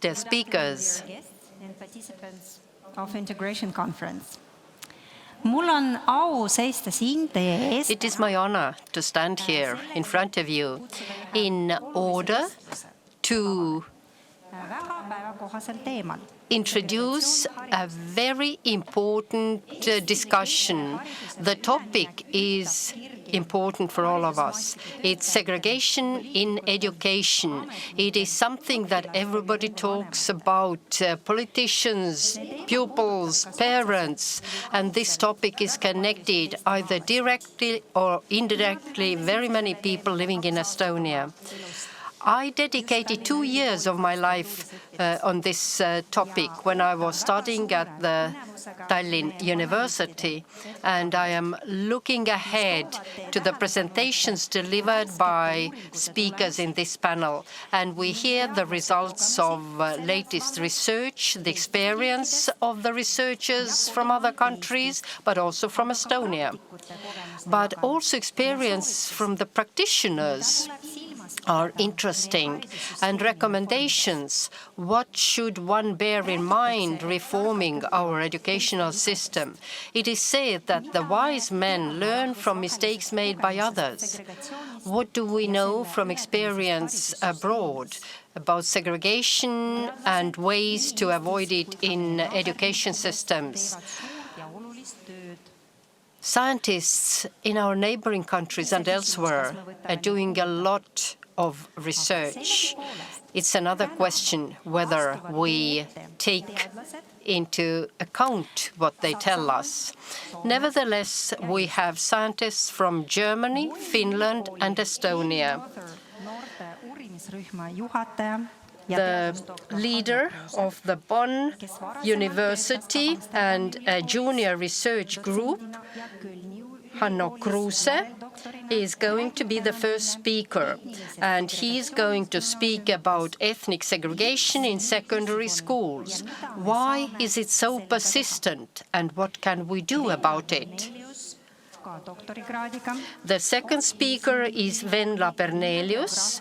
The speakers and participants of Integration Conference. Mul on au seista siin teie ees. It is my honor to stand here in front of you in order to introduce a very important discussion. The topic is important for all of us. It's segregation in education. It is something that everybody talks about, politicians, pupils, parents, and this topic is connected either directly or indirectly very many people living in Estonia. I dedicated 2 years of my life on this topic when I was studying at the Tallinn University, and I am looking ahead to the presentations delivered by speakers in this panel. And we hear the results of latest research, the experience of the researchers from other countries, but also from Estonia, but also experience from the practitioners are interesting, and recommendations. What should one bear in mind reforming our educational system? It is said that the wise men learn from mistakes made by others. What do we know from experience abroad about segregation and ways to avoid it in education systems? Scientists in our neighboring countries and elsewhere are doing a lot of research. It's another question whether we take into account what they tell us. Nevertheless, we have scientists from Germany, Finland, and Estonia. The leader of the Bonn University and a junior research group, Hanno Kruse, is going to be the first speaker, and he's going to speak about ethnic segregation in secondary schools. Why is it so persistent, and what can we do about it? The second speaker is Venla Bernelius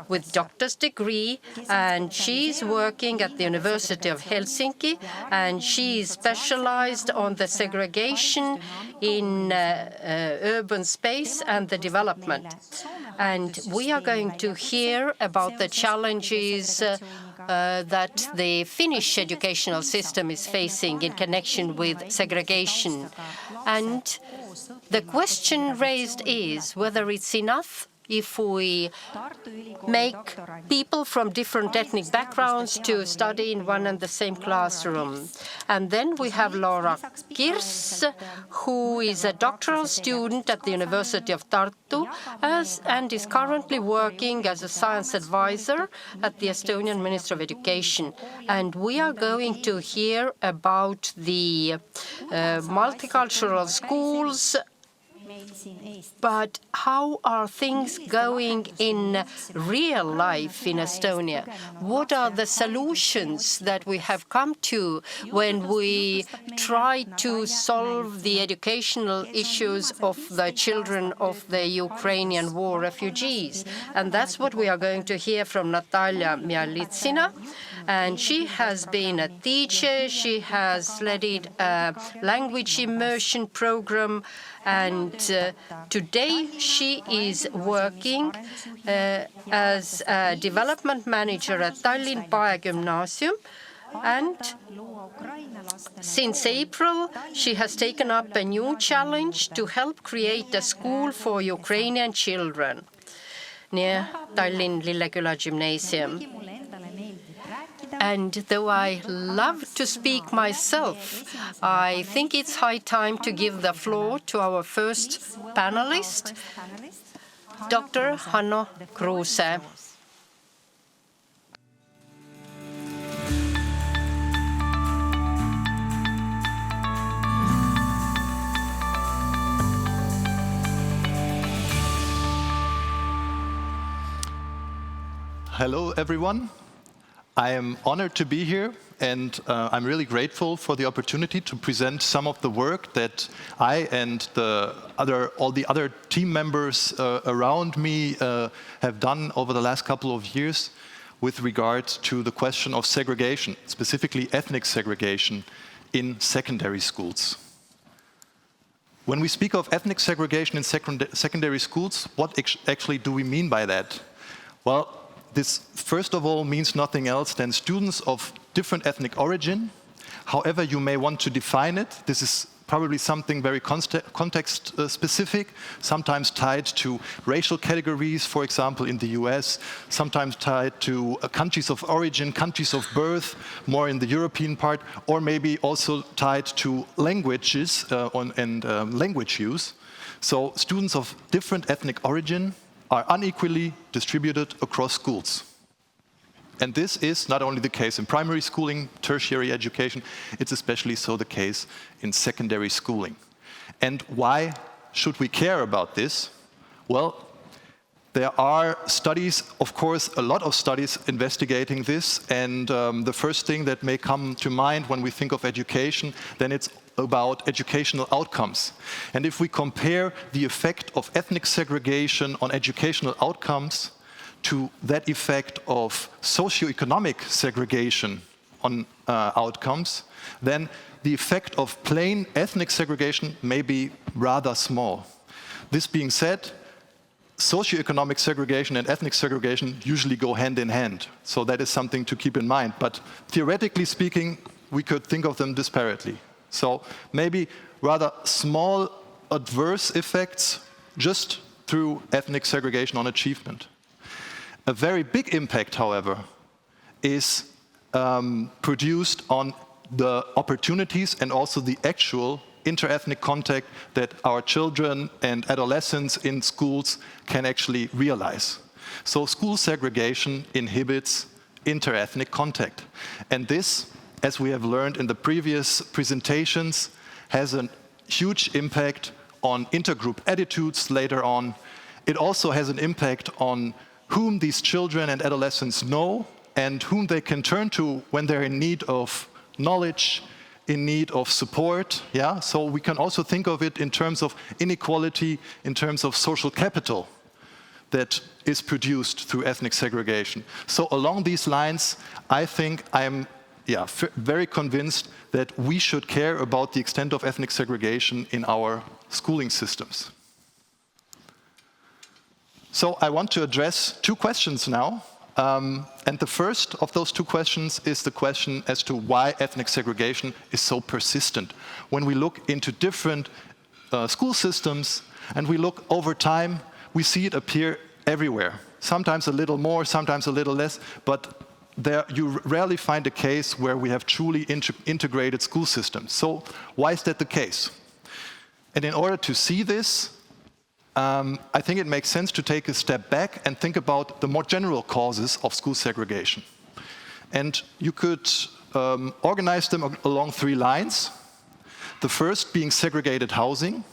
with doctor's degree, and she's working at the University of Helsinki, and she is specialized on the segregation in urban space and the development. And we are going to hear about the challenges that the Finnish educational system is facing in connection with segregation. And the question raised is whether it's enough if we make people from different ethnic backgrounds to study in one and the same classroom. And then we have Kirss, who is a doctoral student at the University of Tartu and is currently working as a science advisor at the Estonian Ministry of Education. And we are going to hear about the multicultural schools. But how are things going in real life in Estonia? What are the solutions that we have come to when we try to solve the educational issues of the children of the Ukrainian war refugees? And that's what we are going to hear from Natalja Mjalitsina. And she has been a teacher, she has led a language immersion program, and today she is working as a development manager at Tallinn Gymnasium. And since April, she has taken up a new challenge to help create a school for Ukrainian children near Tallinn Lilleküla Gymnasium. And though I love to speak myself, I think it's high time to give the floor to our first panelist, Dr. Hanno Kruse. Hello, everyone. I am honored to be here, and I'm really grateful for the opportunity to present some of the work that I and all the other team members around me have done over the last couple of years with regard to the question of segregation, specifically ethnic segregation in secondary schools. When we speak of ethnic segregation in secondary schools, what actually do we mean by that? Well, this first of all means nothing else than students of different ethnic origin. However you may want to define it, this is probably something very context specific, sometimes tied to racial categories, for example, in the US, sometimes tied to countries of origin, countries of birth, more in the European part, or maybe also tied to languages and language use. So students of different ethnic origin are unequally distributed across schools. And this is not only the case in primary schooling, tertiary education, it's especially so the case in secondary schooling. And why should we care about this? Well, there are studies, of course, a lot of studies investigating this, and the first thing that may come to mind when we think of education, then it's about educational outcomes. And if we compare the effect of ethnic segregation on educational outcomes to that effect of socioeconomic segregation on outcomes, then the effect of plain ethnic segregation may be rather small. This being said, socioeconomic segregation and ethnic segregation usually go hand in hand, so that is something to keep in mind. But theoretically speaking, we could think of them disparately. So maybe rather small adverse effects just through ethnic segregation on achievement. A very big impact, however, is produced on the opportunities and also the actual interethnic contact that our children and adolescents in schools can actually realize. So school segregation inhibits interethnic contact. And this, as we have learned in the previous presentations, has a huge impact on intergroup attitudes later on. It also has an impact on whom these children and adolescents know and whom they can turn to when they're in need of knowledge, in need of support. Yeah? So we can also think of it in terms of inequality, in terms of social capital that is produced through ethnic segregation. So along these lines, I think I'm very convinced that we should care about the extent of ethnic segregation in our schooling systems. So I want to address two questions now. And the first of those two questions is the question as to why ethnic segregation is so persistent. When we look into different school systems and we look over time, we see it appear everywhere. Sometimes a little more, sometimes a little less, but you rarely find a case where we have truly integrated school systems. So why is that the case? And in order to see this, I think it makes sense to take a step back and think about the more general causes of school segregation. And you could organize them along three lines. The first being segregated housing.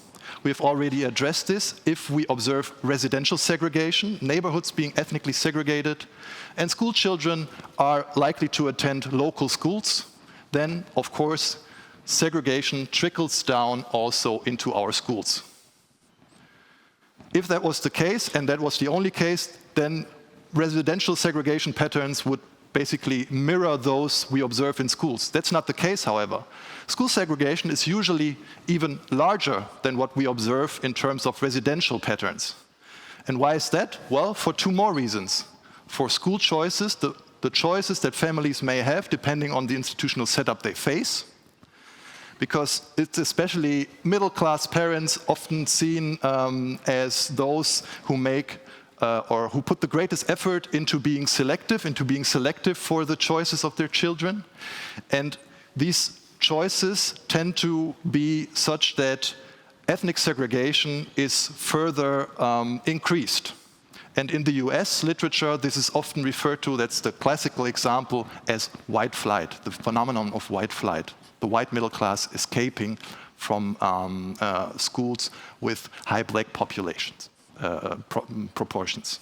We've already addressed this. If we observe residential segregation, neighborhoods being ethnically segregated, and school children are likely to attend local schools, then, of course, segregation trickles down also into our schools. If that was the case, and that was the only case, then residential segregation patterns would basically mirror those we observe in schools. That's not the case, however. School segregation is usually even larger than what we observe in terms of residential patterns. And why is that? Well, for two more reasons. For school choices, the choices that families may have depending on the institutional setup they face, because it's especially middle-class parents often seen as those who make or who put the greatest effort into being selective for the choices of their children. And these choices tend to be such that ethnic segregation is further increased. And in the US literature, this is often referred to, that's the classical example, as white flight, the phenomenon of white flight. The white middle class escaping from schools with high black populations, proportions.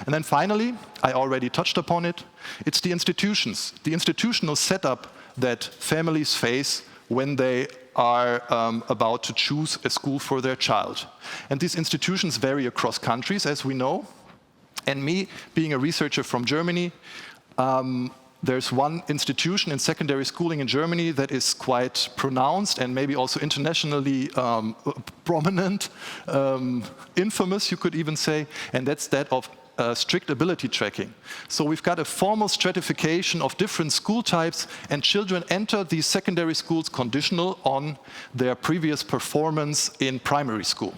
And then finally, I already touched upon it, it's the institutions, the institutional setup that families face when they are about to choose a school for their child. And these institutions vary across countries, as we know. And me, being a researcher from Germany, there's one institution in secondary schooling in Germany that is quite pronounced and maybe also internationally prominent, infamous, you could even say, and that's that of strict ability tracking. So we've got a formal stratification of different school types, and children enter these secondary schools conditional on their previous performance in primary school.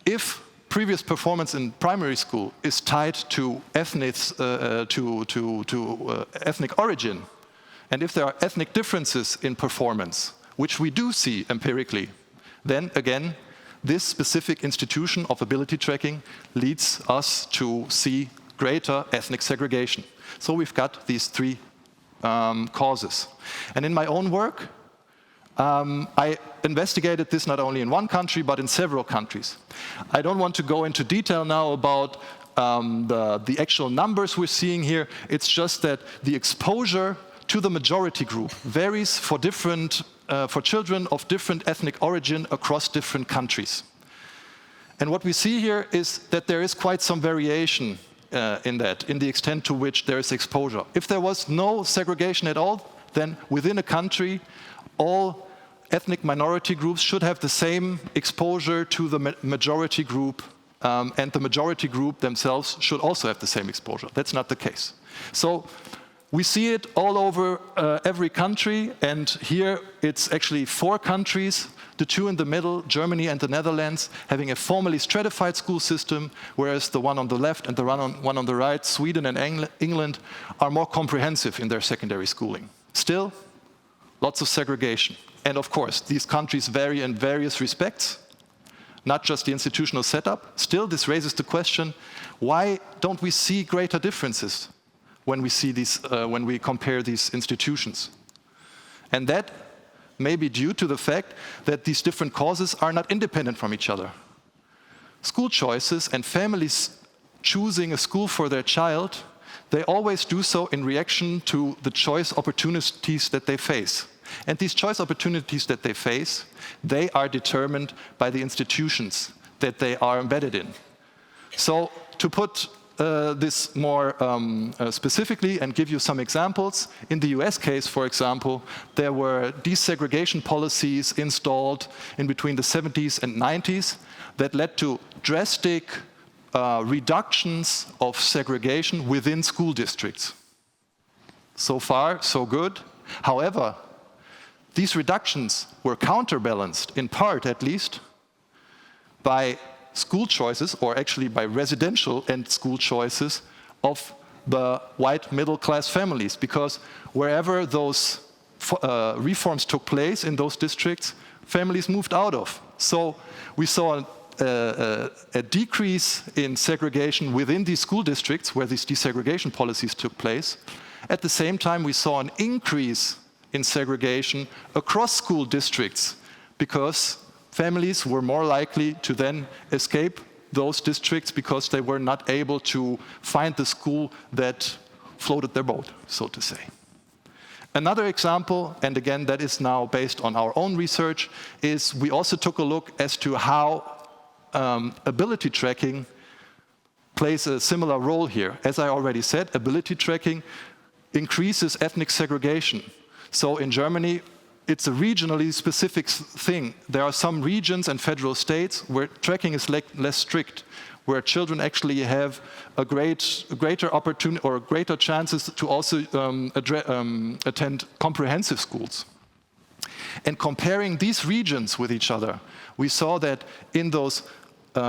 If previous performance in primary school is tied to ethnic origin, and if there are ethnic differences in performance, which we do see empirically, then again, this specific institution of ability tracking leads us to see greater ethnic segregation. So we've got these three causes. And in my own work, I investigated this not only in one country, but in several countries. I don't want to go into detail now about the actual numbers we're seeing here. It's just that the exposure to the majority group varies for children of different ethnic origin across different countries. And what we see here is that there is quite some variation in the extent to which there is exposure. If there was no segregation at all, then within a country, all ethnic minority groups should have the same exposure to the majority group, and the majority group themselves should also have the same exposure. That's not the case. So we see it all over every country, and here it's actually 4 countries, the 2 in the middle, Germany and the Netherlands, having a formally stratified school system, whereas the one on the left and the one on the right, Sweden and England, are more comprehensive in their secondary schooling. Still, lots of segregation. And of course, these countries vary in various respects, not just the institutional setup. Still, this raises the question, why don't we see greater differences when we compare these institutions? And that may be due to the fact that these different causes are not independent from each other. School choices and families choosing a school for their child, they always do so in reaction to the choice opportunities that they face. And these choice opportunities that they face, they are determined by the institutions that they are embedded in. So to put this more specifically and give you some examples, in the US case, for example, there were desegregation policies installed in between the 70s and 90s that led to drastic reductions of segregation within school districts. So far, so good. However, these reductions were counterbalanced, in part at least, by school choices, or actually by residential and school choices of the white middle-class families, because wherever those reforms took place in those districts, families moved out of. So we saw a decrease in segregation within these school districts where these desegregation policies took place. At the same time, we saw an increase in segregation across school districts because families were more likely to then escape those districts because they were not able to find the school that floated their boat, so to say. Another example, and again that is now based on our own research, is we also took a look as to how ability tracking plays a similar role here. As I already said, ability tracking increases ethnic segregation. So in Germany, it's a regionally specific thing. There are some regions and federal states where tracking is less strict, where children actually have a greater opportunity or greater chances to also attend comprehensive schools. And comparing these regions with each other, we saw that in those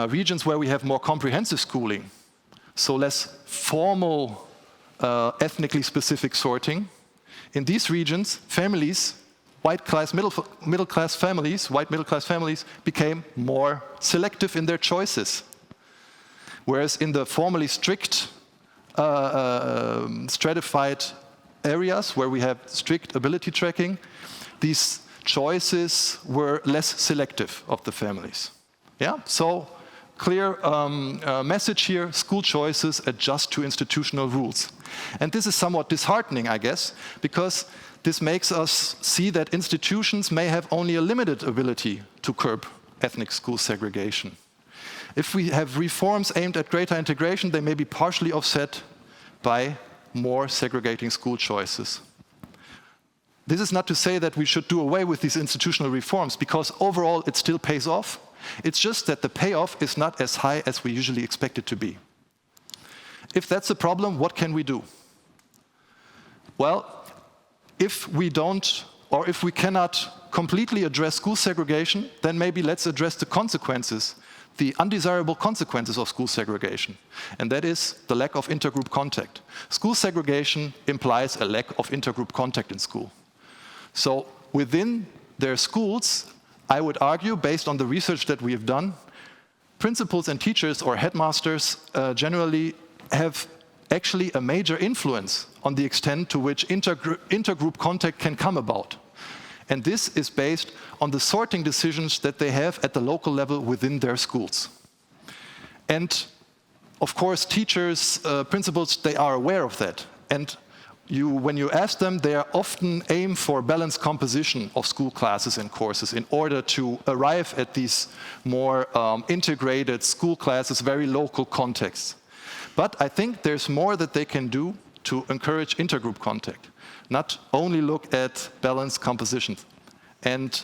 regions where we have more comprehensive schooling, so less formal ethnically specific sorting, in these regions, families, white middle class families became more selective in their choices. Whereas in the formally strict, stratified areas where we have strict ability tracking, these choices were less selective of the families. Yeah, so clear message here, school choices adjust to institutional rules. And this is somewhat disheartening, I guess, because this makes us see that institutions may have only a limited ability to curb ethnic school segregation. If we have reforms aimed at greater integration, they may be partially offset by more segregating school choices. This is not to say that we should do away with these institutional reforms, because overall it still pays off. It's just that the payoff is not as high as we usually expect it to be. If that's a problem, what can we do? Well, if we don't, or if we cannot completely address school segregation, then maybe let's address the consequences, the undesirable consequences of school segregation. And that is the lack of intergroup contact. School segregation implies a lack of intergroup contact in school. So within their schools, I would argue, based on the research that we have done, principals and teachers or headmasters generally have actually a major influence on the extent to which intergroup contact can come about. And this is based on the sorting decisions that they have at the local level within their schools. And of course, teachers, principals, they are aware of that. And when you ask them, they are often aim for balanced composition of school classes and courses in order to arrive at these more integrated school classes, very local contexts. But I think there's more that they can do to encourage intergroup contact, not only look at balanced compositions. And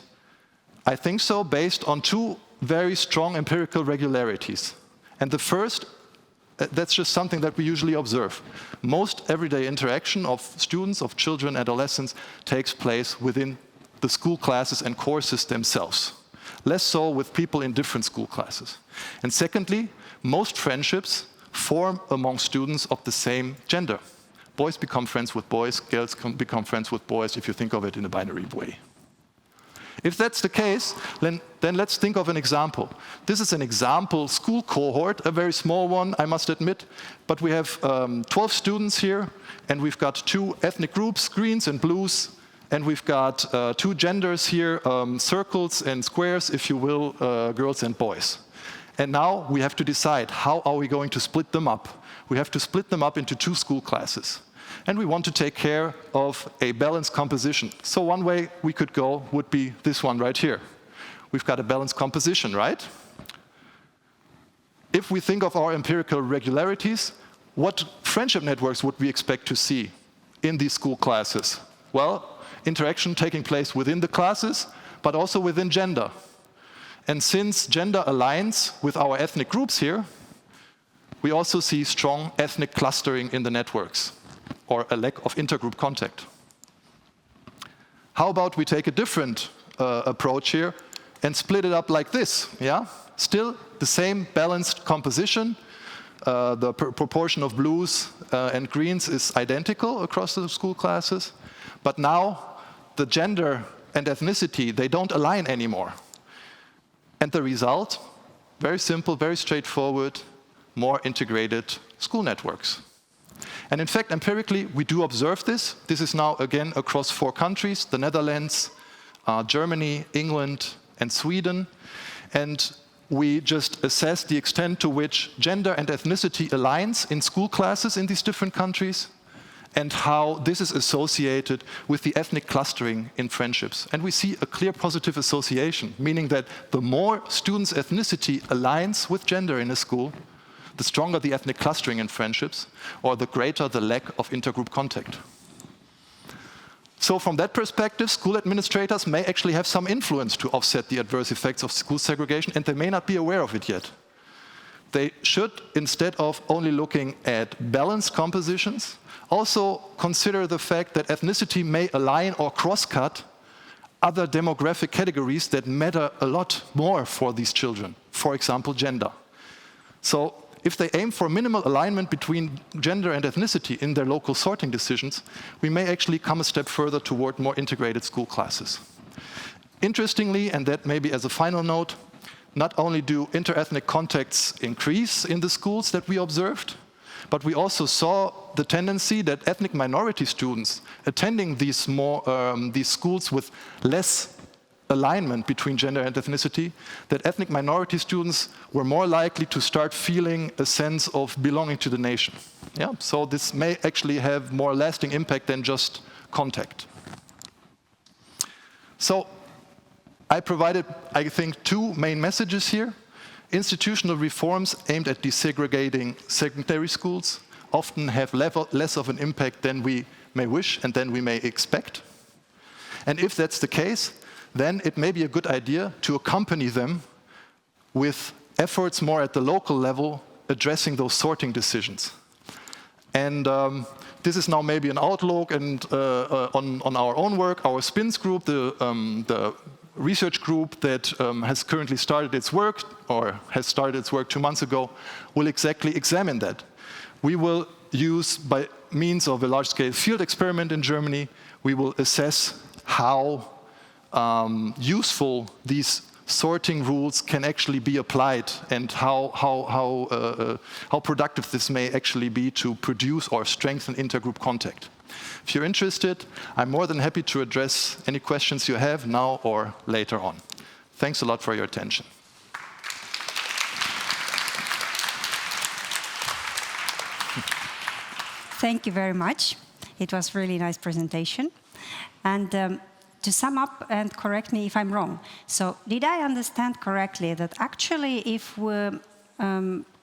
I think so based on two very strong empirical regularities. And the first, that's just something that we usually observe. Most everyday interaction of students, of children, adolescents, takes place within the school classes and courses themselves. Less so with people in different school classes. And secondly, most friendships form among students of the same gender. Boys become friends with boys, girls become friends with boys, if you think of it in a binary way. If that's the case, then let's think of an example. This is an example school cohort, a very small one, I must admit, but we have 12 students here, and we've got two ethnic groups, greens and blues, and we've got two genders here, circles and squares, if you will, girls and boys. And now we have to decide, how are we going to split them up? We have to split them up into two school classes. And we want to take care of a balanced composition. So one way we could go would be this one right here. We've got a balanced composition, right? If we think of our empirical regularities, what friendship networks would we expect to see in these school classes? Well, interaction taking place within the classes, but also within gender. And since gender aligns with our ethnic groups here, we also see strong ethnic clustering in the networks, or a lack of intergroup contact. How about we take a different approach here and split it up like this, yeah? Still the same balanced composition. The proportion of blues and greens is identical across the school classes, but now the gender and ethnicity, they don't align anymore. And the result, very simple, very straightforward, more integrated school networks. And in fact, empirically, we do observe this. This is now, again, across 4 countries, the Netherlands, Germany, England, and Sweden. And we just assess the extent to which gender and ethnicity aligns in school classes in these different countries, and how this is associated with the ethnic clustering in friendships. And we see a clear positive association, meaning that the more students' ethnicity aligns with gender in a school, the stronger the ethnic clustering in friendships, or the greater the lack of intergroup contact. So from that perspective, school administrators may actually have some influence to offset the adverse effects of school segregation, and they may not be aware of it yet. They should, instead of only looking at balanced compositions, also consider the fact that ethnicity may align or cross-cut other demographic categories that matter a lot more for these children, for example, gender. So if they aim for minimal alignment between gender and ethnicity in their local sorting decisions, we may actually come a step further toward more integrated school classes. Interestingly, and that maybe as a final note, not only do interethnic contacts increase in the schools that we observed, but we also saw the tendency that ethnic minority students attending these schools with less alignment between gender and ethnicity, that ethnic minority students were more likely to start feeling a sense of belonging to the nation. Yeah? So this may actually have more lasting impact than just contact. So I provided, I think, 2 main messages here. Institutional reforms aimed at desegregating secondary schools often have less of an impact than we may wish and than we may expect. And if that's the case, then it may be a good idea to accompany them with efforts more at the local level addressing those sorting decisions. And this is now maybe an outlook and on our own work. Our SPINS group, the research group that has currently started its work, or has started its work 2 months ago, will exactly examine that. We will use, by means of a large-scale field experiment in Germany, we will assess how useful these sorting rules can actually be applied and how productive this may actually be to produce or strengthen intergroup contact. If you're interested, I'm more than happy to address any questions you have now or later on. Thanks a lot for your attention. Thank you very much. It was a really nice presentation. And to sum up, and correct me if I'm wrong, so did I understand correctly that actually if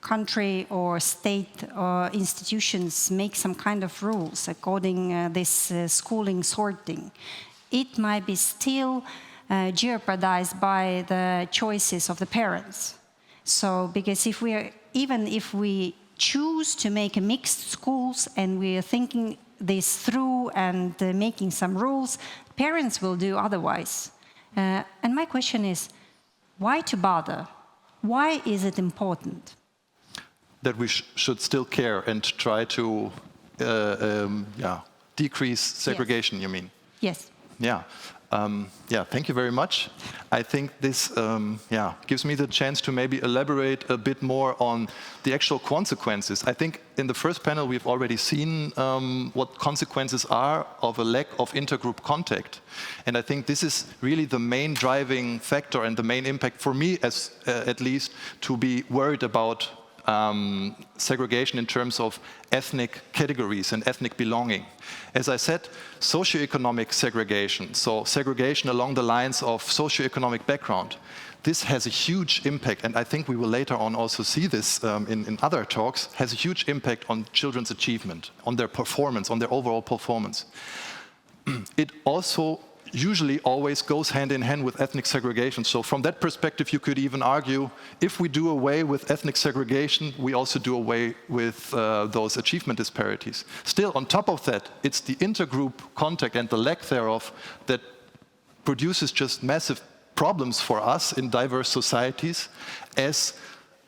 country or state or institutions make some kind of rules according this schooling sorting, it might be still jeopardized by the choices of the parents? So because even if we choose to make a mixed schools and we are thinking this through and making some rules, parents will do otherwise. And my question is, why to bother? Why is it important? That we should still care and try to decrease segregation, yes. You mean? Yes. Yeah, thank you very much. I think this gives me the chance to maybe elaborate a bit more on the actual consequences. I think in the first panel we've already seen what consequences are of a lack of intergroup contact. And I think this is really the main driving factor and the main impact for me, as at least, to be worried about segregation in terms of ethnic categories and ethnic belonging. As I said, socioeconomic segregation, so segregation along the lines of socioeconomic background, this has a huge impact, and I think we will later on also see this in other talks, has a huge impact on children's achievement, on their performance, on their overall performance. It also usually always goes hand in hand with ethnic segregation. So from that perspective, you could even argue, if we do away with ethnic segregation, we also do away with those achievement disparities. Still, on top of that, it's the intergroup contact and the lack thereof that produces just massive problems for us in diverse societies, as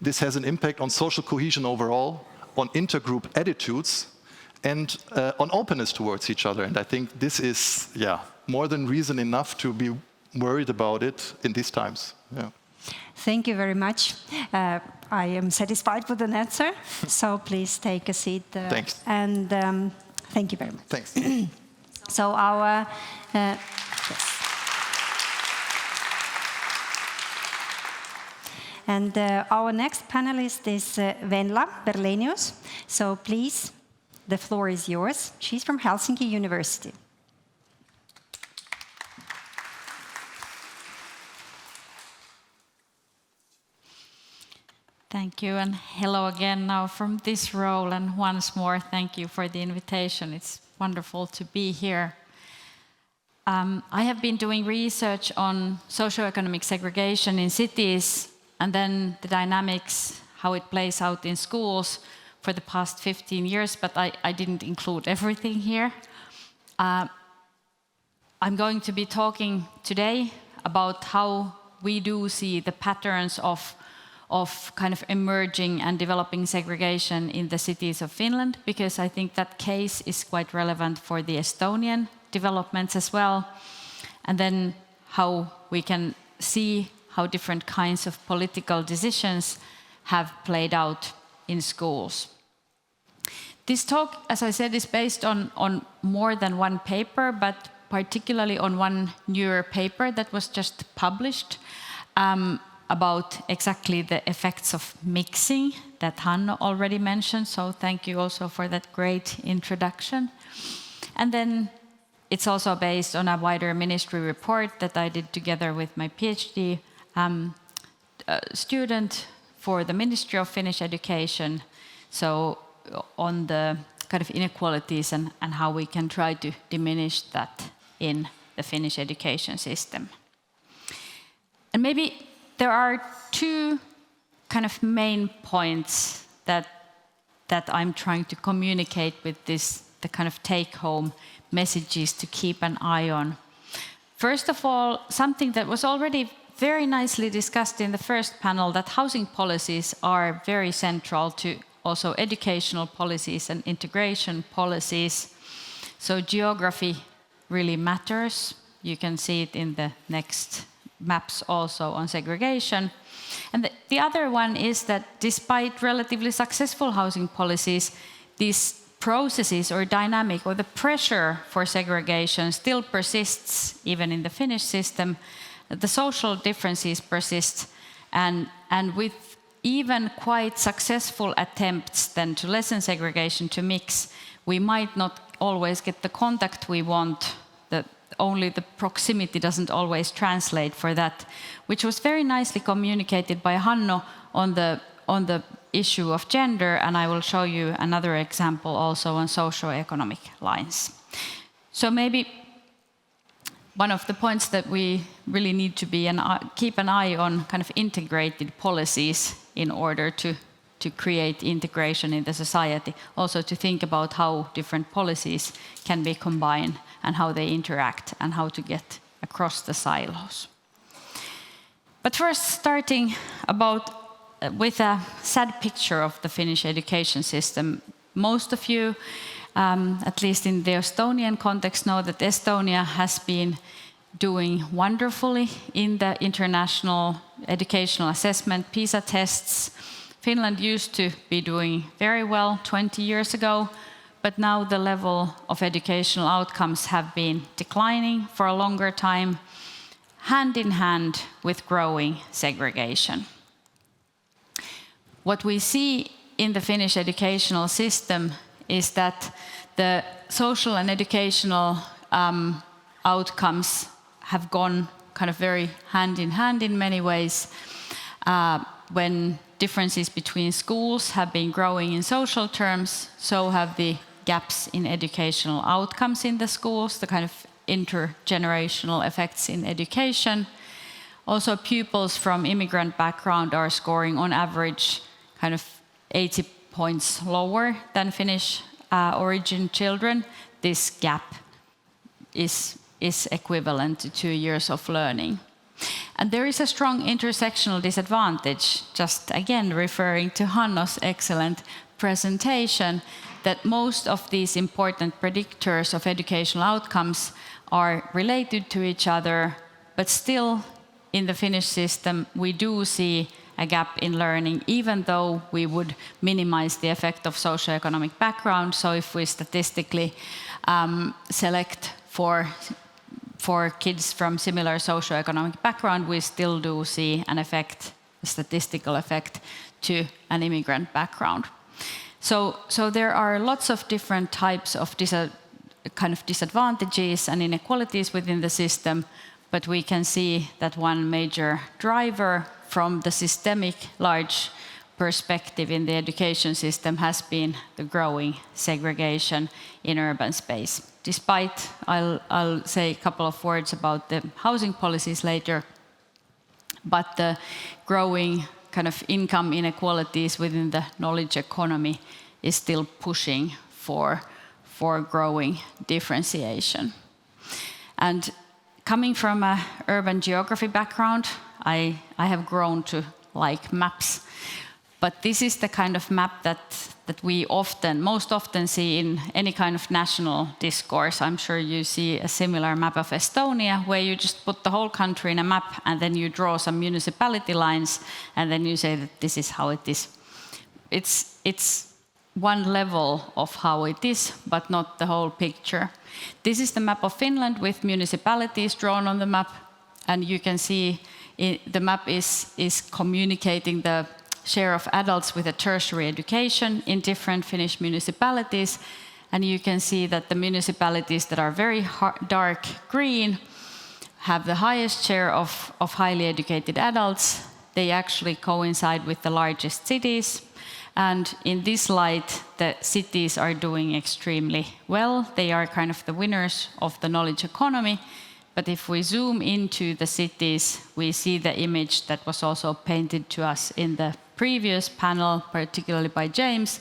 this has an impact on social cohesion overall, on intergroup attitudes, and on openness towards each other. And I think this is, more than reason enough to be worried about it in these times. Yeah. Thank you very much. I am satisfied with the answer, so please take a seat. Thanks. And thank you very much. Thanks. So our... yes. And our next panelist is Venla Bernelius. So please, the floor is yours. She's from Helsinki University. Thank you, and hello again now from this role, and once more thank you for the invitation. It's wonderful to be here. I have been doing research on socioeconomic segregation in cities and then the dynamics, how it plays out in schools for the past 15 years, but I didn't include everything here. I'm going to be talking today about how we do see the patterns of kind of emerging and developing segregation in the cities of Finland, because I think that case is quite relevant for the Estonian developments as well. And then how we can see how different kinds of political decisions have played out in schools. This talk, as I said, is based on more than one paper, but particularly on one newer paper that was just published about exactly the effects of mixing that Hanno already mentioned. So thank you also for that great introduction. And then it's also based on a wider ministry report that I did together with my PhD student for the Ministry of Finnish Education, so on the kind of inequalities and how we can try to diminish that in the Finnish education system. And maybe there are two kind of main points that I'm trying to communicate with this, the kind of take-home messages to keep an eye on. First of all, something that was already very nicely discussed in the first panel, that housing policies are very central to also educational policies and integration policies. So geography really matters. You can see it in the next maps also on segregation. And the other one is that despite relatively successful housing policies, these processes or dynamic or the pressure for segregation still persists even in the Finnish system. The social differences persist, and with even quite successful attempts then to lessen segregation, to mix, we might not always get the contact we want. Only the proximity doesn't always translate for that, which was very nicely communicated by Hanno on the issue of gender, and I will show you another example also on socio-economic lines. So maybe one of the points that we really need to be keep an eye on kind of integrated policies in order to create integration in the society, also to think about how different policies can be combined and how they interact and how to get across the silos. But first, starting with a sad picture of the Finnish education system. Most of you, at least in the Estonian context, know that Estonia has been doing wonderfully in the international educational assessment PISA tests. Finland used to be doing very well 20 years ago, but now the level of educational outcomes have been declining for a longer time, hand in hand with growing segregation. What we see in the Finnish educational system is that the social and educational outcomes have gone kind of very hand in hand in many ways. When differences between schools have been growing in social terms, so have the gaps in educational outcomes in the schools, the kind of intergenerational effects in education. Also, pupils from immigrant background are scoring on average kind of 80 points lower than Finnish origin children. This gap is equivalent to 2 years of learning. And there is a strong intersectional disadvantage, just again referring to Hanno's excellent presentation, that most of these important predictors of educational outcomes are related to each other, but still in the Finnish system we do see a gap in learning, even though we would minimize the effect of socioeconomic background. So if we statistically select for kids from similar socioeconomic background, we still do see an effect, a statistical effect to an immigrant background. So there are lots of different types of disadvantages and inequalities within the system, but we can see that one major driver from the systemic large perspective in the education system has been the growing segregation in urban space. Despite, I'll say a couple of words about the housing policies later, but the growing kind of income inequalities within the knowledge economy is still pushing for growing differentiation. And coming from an urban geography background, I have grown to like maps. But this is the kind of map that we most often see in any kind of national discourse. I'm sure you see a similar map of Estonia, where you just put the whole country in a map and then you draw some municipality lines and then you say that this is how it is. It's one level of how it is, but not the whole picture. This is the map of Finland with municipalities drawn on the map, and you can see the map is communicating the share of adults with a tertiary education in different Finnish municipalities, and you can see that the municipalities that are very dark green have the highest share of highly educated adults, they actually coincide with the largest cities. And in this light, the cities are doing extremely well. They are kind of the winners of the knowledge economy. But if we zoom into the cities, we see the image that was also painted to us in the previous panel, particularly by James.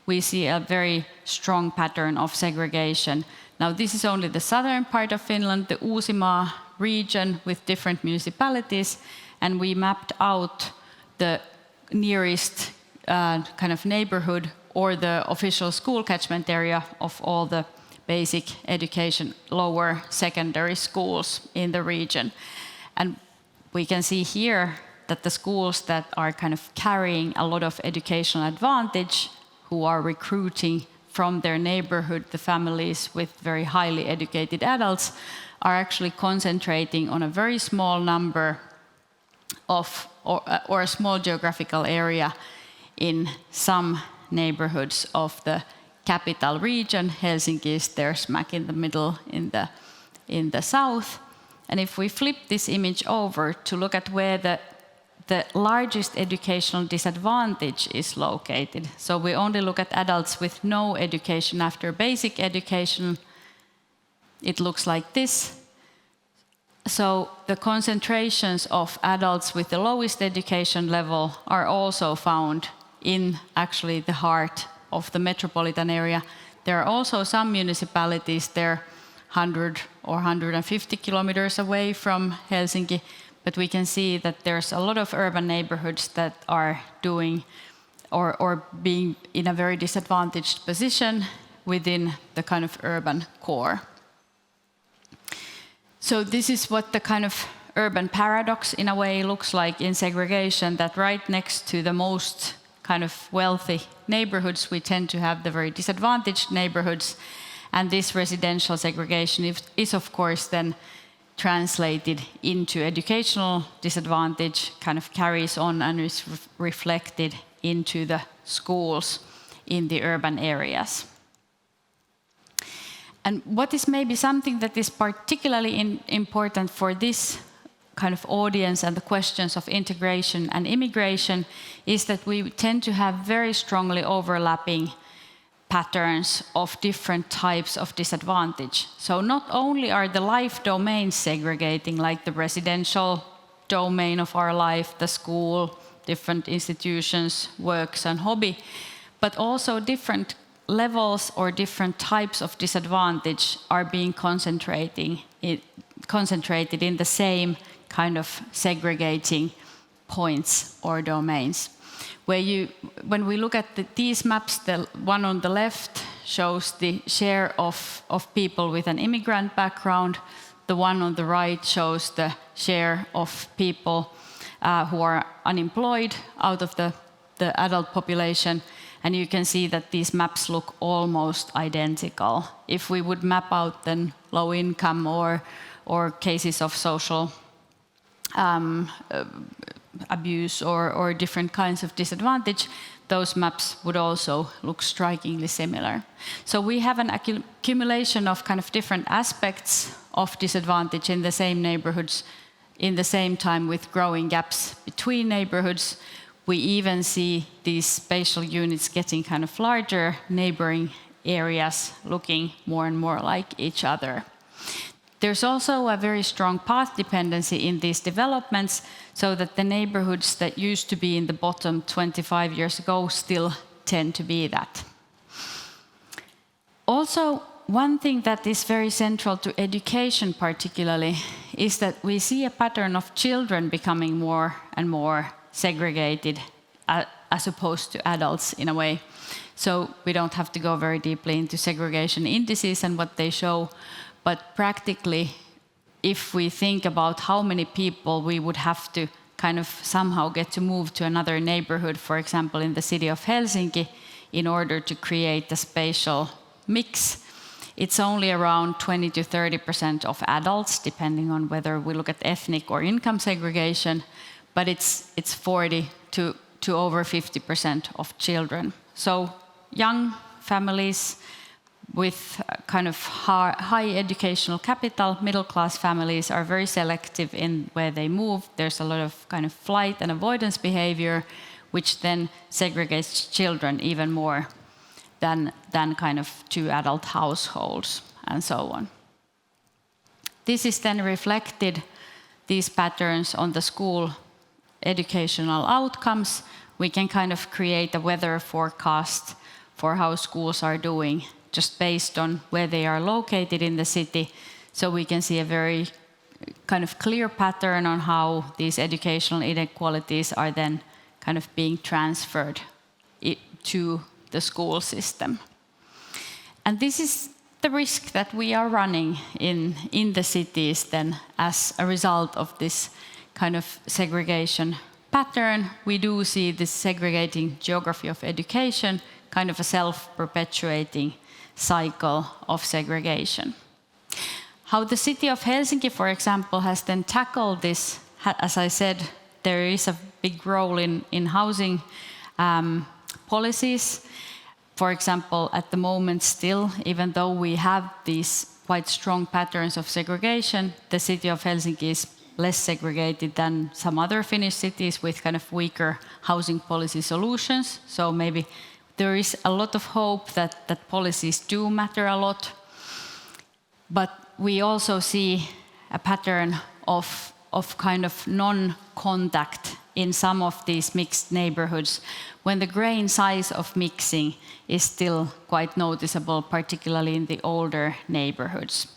We see a very strong pattern of segregation. Now, this is only the southern part of Finland, the Uusimaa region with different municipalities, and we mapped out the nearest kind of neighborhood or the official school catchment area of all the basic education, lower secondary schools in the region. And we can see here that the schools that are kind of carrying a lot of educational advantage, who are recruiting from their neighborhood the families with very highly educated adults, are actually concentrating on a very small number of, or a small geographical area in some neighborhoods of the capital region. Helsinki is there smack in the middle in the south. And if we flip this image over to look at where the largest educational disadvantage is located, so we only look at adults with no education after basic education, it looks like this. So the concentrations of adults with the lowest education level are also found in actually the heart of the metropolitan area. There are also some municipalities there 100 or 150 kilometers away from Helsinki, but we can see that there's a lot of urban neighborhoods that are doing or being in a very disadvantaged position within the kind of urban core. So this is what the kind of urban paradox in a way looks like in segregation, that right next to the most kind of wealthy neighborhoods, we tend to have the very disadvantaged neighborhoods. And this residential segregation is of course then translated into educational disadvantage, kind of carries on and is reflected into the schools in the urban areas. And what is maybe something that is particularly important for this kind of audience and the questions of integration and immigration is that we tend to have very strongly overlapping patterns of different types of disadvantage. So not only are the life domains segregating, like the residential domain of our life, the school, different institutions, works and hobby, but also different levels or different types of disadvantage are being concentrated in the same kind of segregating points or domains. When we look at these maps, the one on the left shows the share of people with an immigrant background. The one on the right shows the share of people who are unemployed out of the adult population. And you can see that these maps look almost identical. If we would map out then low income or cases of social abuse or different kinds of disadvantage, those maps would also look strikingly similar. So we have an accumulation of kind of different aspects of disadvantage in the same neighborhoods, in the same time with growing gaps between neighborhoods. We even see these spatial units getting kind of larger, neighboring areas looking more and more like each other. There's also a very strong path dependency in these developments, so that the neighborhoods that used to be in the bottom 25 years ago still tend to be that. Also, one thing that is very central to education particularly is that we see a pattern of children becoming more and more segregated as opposed to adults in a way. So we don't have to go very deeply into segregation indices and what they show, but practically, if we think about how many people we would have to kind of somehow get to move to another neighborhood, for example, in the city of Helsinki, in order to create a spatial mix, it's only around 20 to 30% of adults, depending on whether we look at ethnic or income segregation, but it's 40 to over 50% of children. So young families with kind of high educational capital, middle-class families are very selective in where they move. There's a lot of kind of flight and avoidance behavior, which then segregates children even more than kind of two adult households and so on. This is then reflected, these patterns, on the school educational outcomes. We can kind of create a weather forecast for how schools are doing just based on where they are located in the city. So we can see a very kind of clear pattern on how these educational inequalities are then kind of being transferred to the school system. And this is the risk that we are running in the cities then as a result of this kind of segregation pattern. We do see this segregating geography of education, kind of a self-perpetuating cycle of segregation. How the city of Helsinki, for example, has then tackled this, as I said, there is a big role in housing policies. For example, at the moment still, even though we have these quite strong patterns of segregation, the city of Helsinki is less segregated than some other Finnish cities with kind of weaker housing policy solutions. So maybe there is a lot of hope that policies do matter a lot. But we also see a pattern of kind of non-contact in some of these mixed neighborhoods when the grain size of mixing is still quite noticeable, particularly in the older neighborhoods.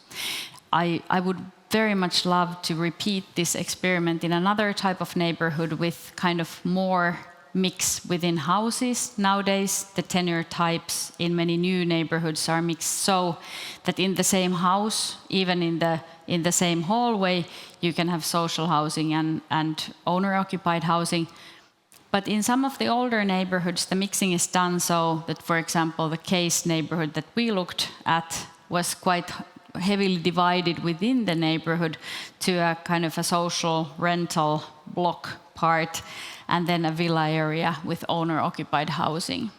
I would very much love to repeat this experiment in another type of neighborhood with kind of more mix within houses. Nowadays, the tenure types in many new neighborhoods are mixed so that in the same house, even in the same hallway, you can have social housing and owner-occupied housing. But in some of the older neighborhoods, the mixing is done so that, for example, the Case neighborhood that we looked at was quite heavily divided within the neighborhood to a kind of a social rental block part, and then a villa area with owner-occupied housing.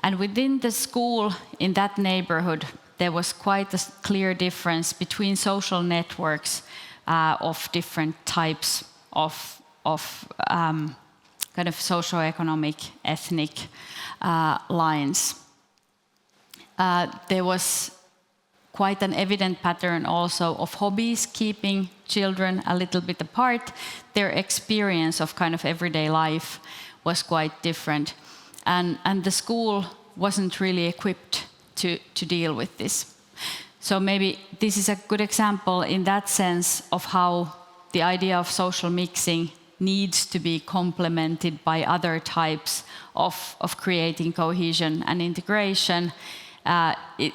And within the school in that neighborhood, there was quite a clear difference between social networks of different types of kind of socioeconomic, ethnic lines. There was quite an evident pattern also of hobbies keeping children a little bit apart. Their experience of kind of everyday life was quite different. And the school wasn't really equipped to deal with this. So maybe this is a good example in that sense of how the idea of social mixing needs to be complemented by other types of creating cohesion and integration,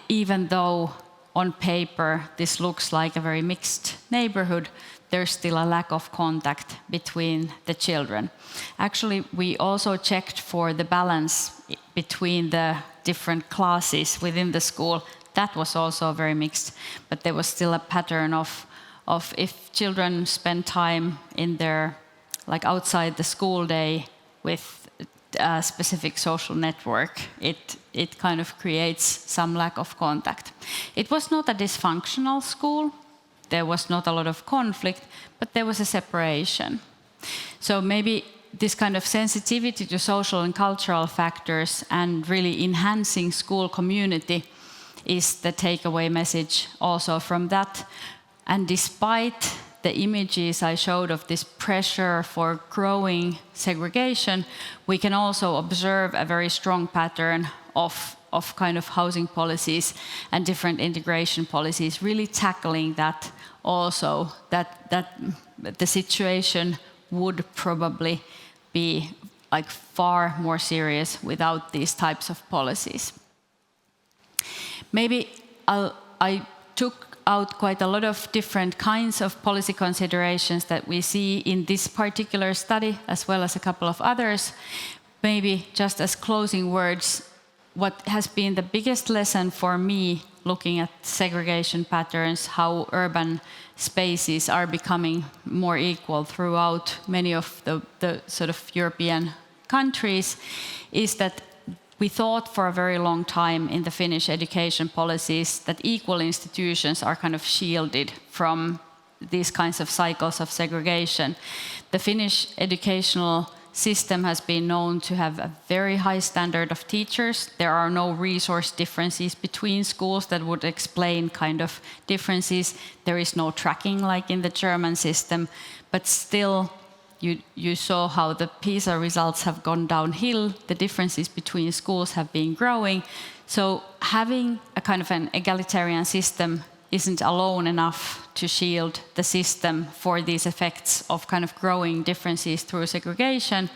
even though on paper this looks like a very mixed neighborhood, there's still a lack of contact between the children. Actually, we also checked for the balance between the different classes within the school. That was also very mixed, but there was still a pattern of if children spend time in their, like outside the school day with a specific social network, it kind of creates some lack of contact. It was not a dysfunctional school. There was not a lot of conflict, but there was a separation. So maybe this kind of sensitivity to social and cultural factors and really enhancing school community is the takeaway message also from that. And despite the images I showed of this pressure for growing segregation, we can also observe a very strong pattern of kind of housing policies and different integration policies really tackling that also, that the situation would probably be like far more serious without these types of policies. Maybe I took out quite a lot of different kinds of policy considerations that we see in this particular study, as well as a couple of others. Maybe just as closing words, what has been the biggest lesson for me looking at segregation patterns, how urban spaces are becoming more equal throughout many of the sort of European countries, is that we thought for a very long time in the Finnish education policies that equal institutions are kind of shielded from these kinds of cycles of segregation. The Finnish educational system has been known to have a very high standard of teachers. There are no resource differences between schools that would explain kind of differences. There is no tracking like in the German system, but still you saw how the PISA results have gone downhill. The differences between schools have been growing. So having a kind of an egalitarian system isn't alone enough to shield the system for these effects of kind of growing differences through segregation,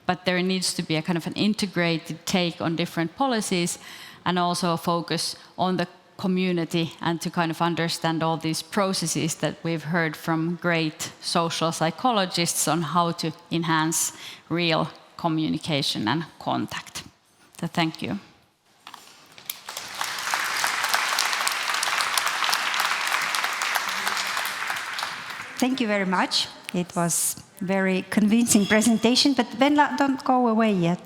but there needs to be a kind of an integrated take on different policies and also a focus on the community and to kind of understand all these processes that we've heard from great social psychologists on how to enhance real communication and contact. So thank you. Thank you very much. It was a very convincing presentation, but Venla, don't go away yet.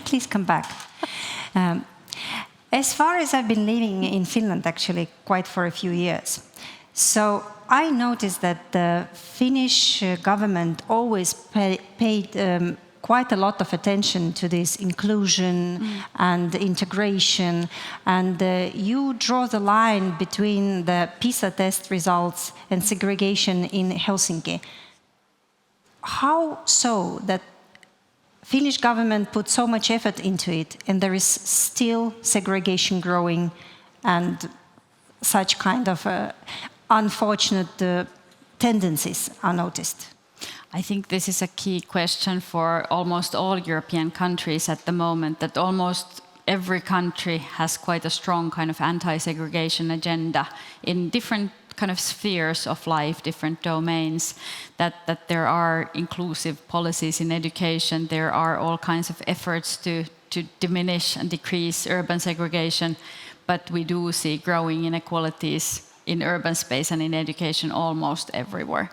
Please come back. As far as I've been living in Finland, actually, quite for a few years, so I noticed that the Finnish government always paid quite a lot of attention to this inclusion and integration, and you draw the line between the PISA test results and segregation in Helsinki. How so that Finnish government put so much effort into it and there is still segregation growing and such kind of unfortunate tendencies are noticed? I think this is a key question for almost all European countries at the moment, that almost every country has quite a strong kind of anti-segregation agenda in different kind of spheres of life, different domains, that there are inclusive policies in education, there are all kinds of efforts to diminish and decrease urban segregation, but we do see growing inequalities in urban space and in education almost everywhere.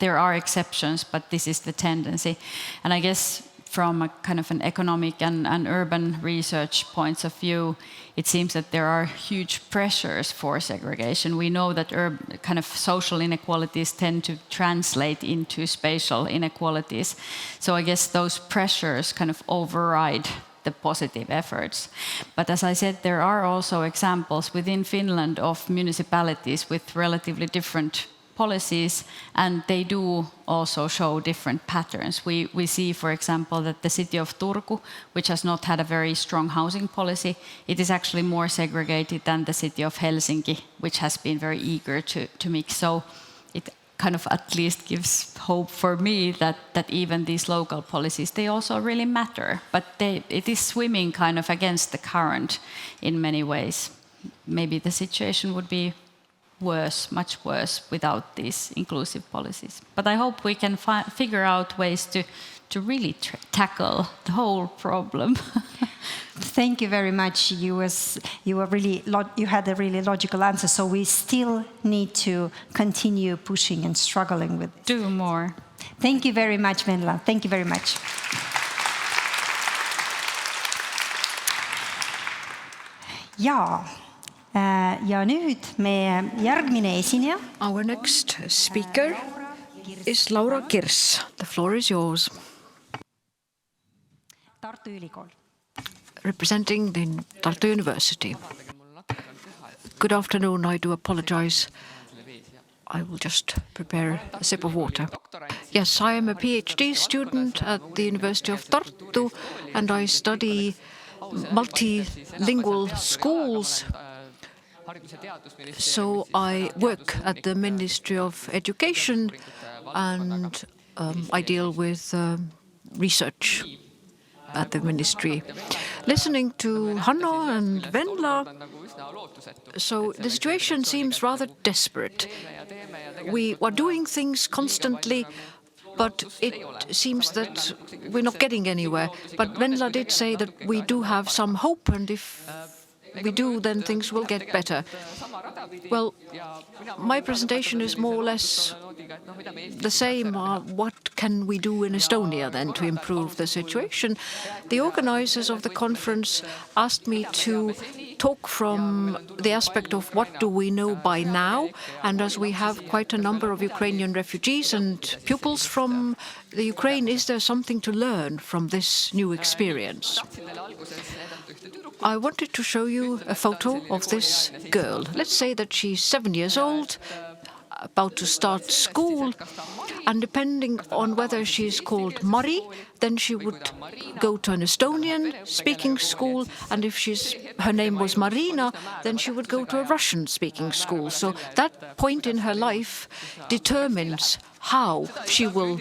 There are exceptions, but this is the tendency. And I guess from a kind of an economic and urban research points of view, it seems that there are huge pressures for segregation. We know that kind of social inequalities tend to translate into spatial inequalities. So I guess those pressures kind of override the positive efforts. But as I said, there are also examples within Finland of municipalities with relatively different policies, and they do also show different patterns. We see, for example, that the city of Turku, which has not had a very strong housing policy, it is actually more segregated than the city of Helsinki, which has been very eager to mix. So it kind of at least gives hope for me that even these local policies, they also really matter. But it is swimming kind of against the current in many ways. Maybe the situation would be worse, much worse, without these inclusive policies. But I hope we can figure out ways to really tackle the whole problem. Thank you very much. You had a really logical answer. So we still need to continue pushing and struggling with this. Do more. Thank you very much, Venla. Thank you very much. Ja nüüd meie järgmine esineja. Our next speaker is Laura Kirss. The floor is yours. Tartu Ülikool. Representing the Tartu University. Good afternoon. I do apologize. I will just prepare a sip of water. Yes, I am a PhD student at the University of Tartu, and I study multilingual schools. So I work at the Ministry of Education, and I deal with research at the ministry. Listening to Hanno and Venla, so the situation seems rather desperate. We are doing things constantly, but it seems that we're not getting anywhere. But Venla did say that we do have some hope, and if we do, then things will get better. Well, my presentation is more or less the same. What can we do in Estonia then to improve the situation? The organizers of the conference asked me to talk from the aspect of what do we know by now, and as we have quite a number of Ukrainian refugees and pupils from the Ukraine, is there something to learn from this new experience? I wanted to show you a photo of this girl. Let's say that she's 7 years old, about to start school, and depending on whether she's called Mari, then she would go to an Estonian speaking school, and if her name was Marina, then she would go to a Russian speaking school. So that point in her life determines how she will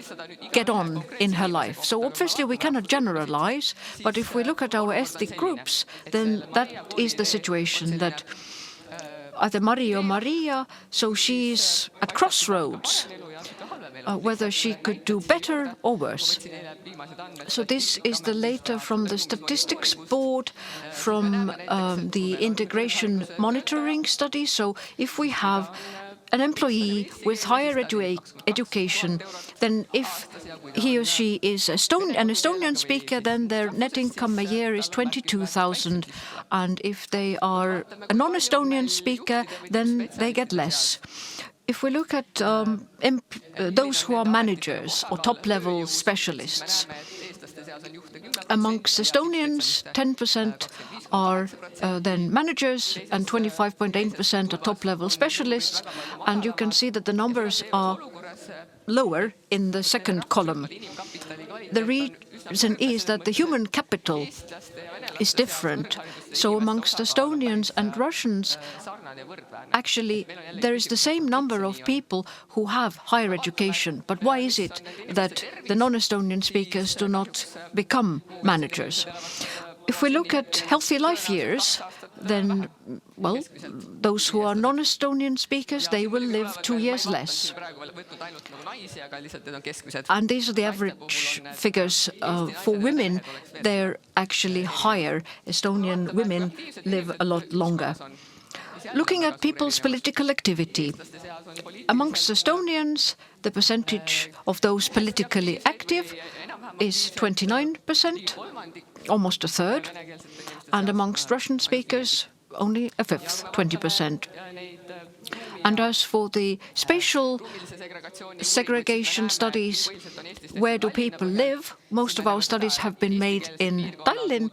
get on in her life. So obviously we cannot generalize, but if we look at our ethnic groups, then that is the situation, that either Mari or Maria, so she's at crossroads, whether she could do better or worse. So this is the data from the Statistics Board, from the integration monitoring study. So if we have an employee with higher education, then if he or she is an Estonian speaker, then their net income a year is 22,000. And if they are a non-Estonian speaker, then they get less. If we look at those who are managers or top-level specialists, amongst Estonians, 10% are then managers and 25.8% are top-level specialists. And you can see that the numbers are lower in the second column. The reason is that the human capital is different. So amongst Estonians and Russians, actually, there is the same number of people who have higher education. But why is it that the non-Estonian speakers do not become managers? If we look at healthy life years, then, well, those who are non-Estonian speakers, they will live 2 years less. And these are the average figures for women. They're actually higher. Estonian women live a lot longer. Looking at people's political activity, amongst Estonians, the percentage of those politically active is 29%, almost a third, and amongst Russian speakers, only a fifth, 20%. And as for the spatial segregation studies, where do people live? Most of our studies have been made in Tallinn.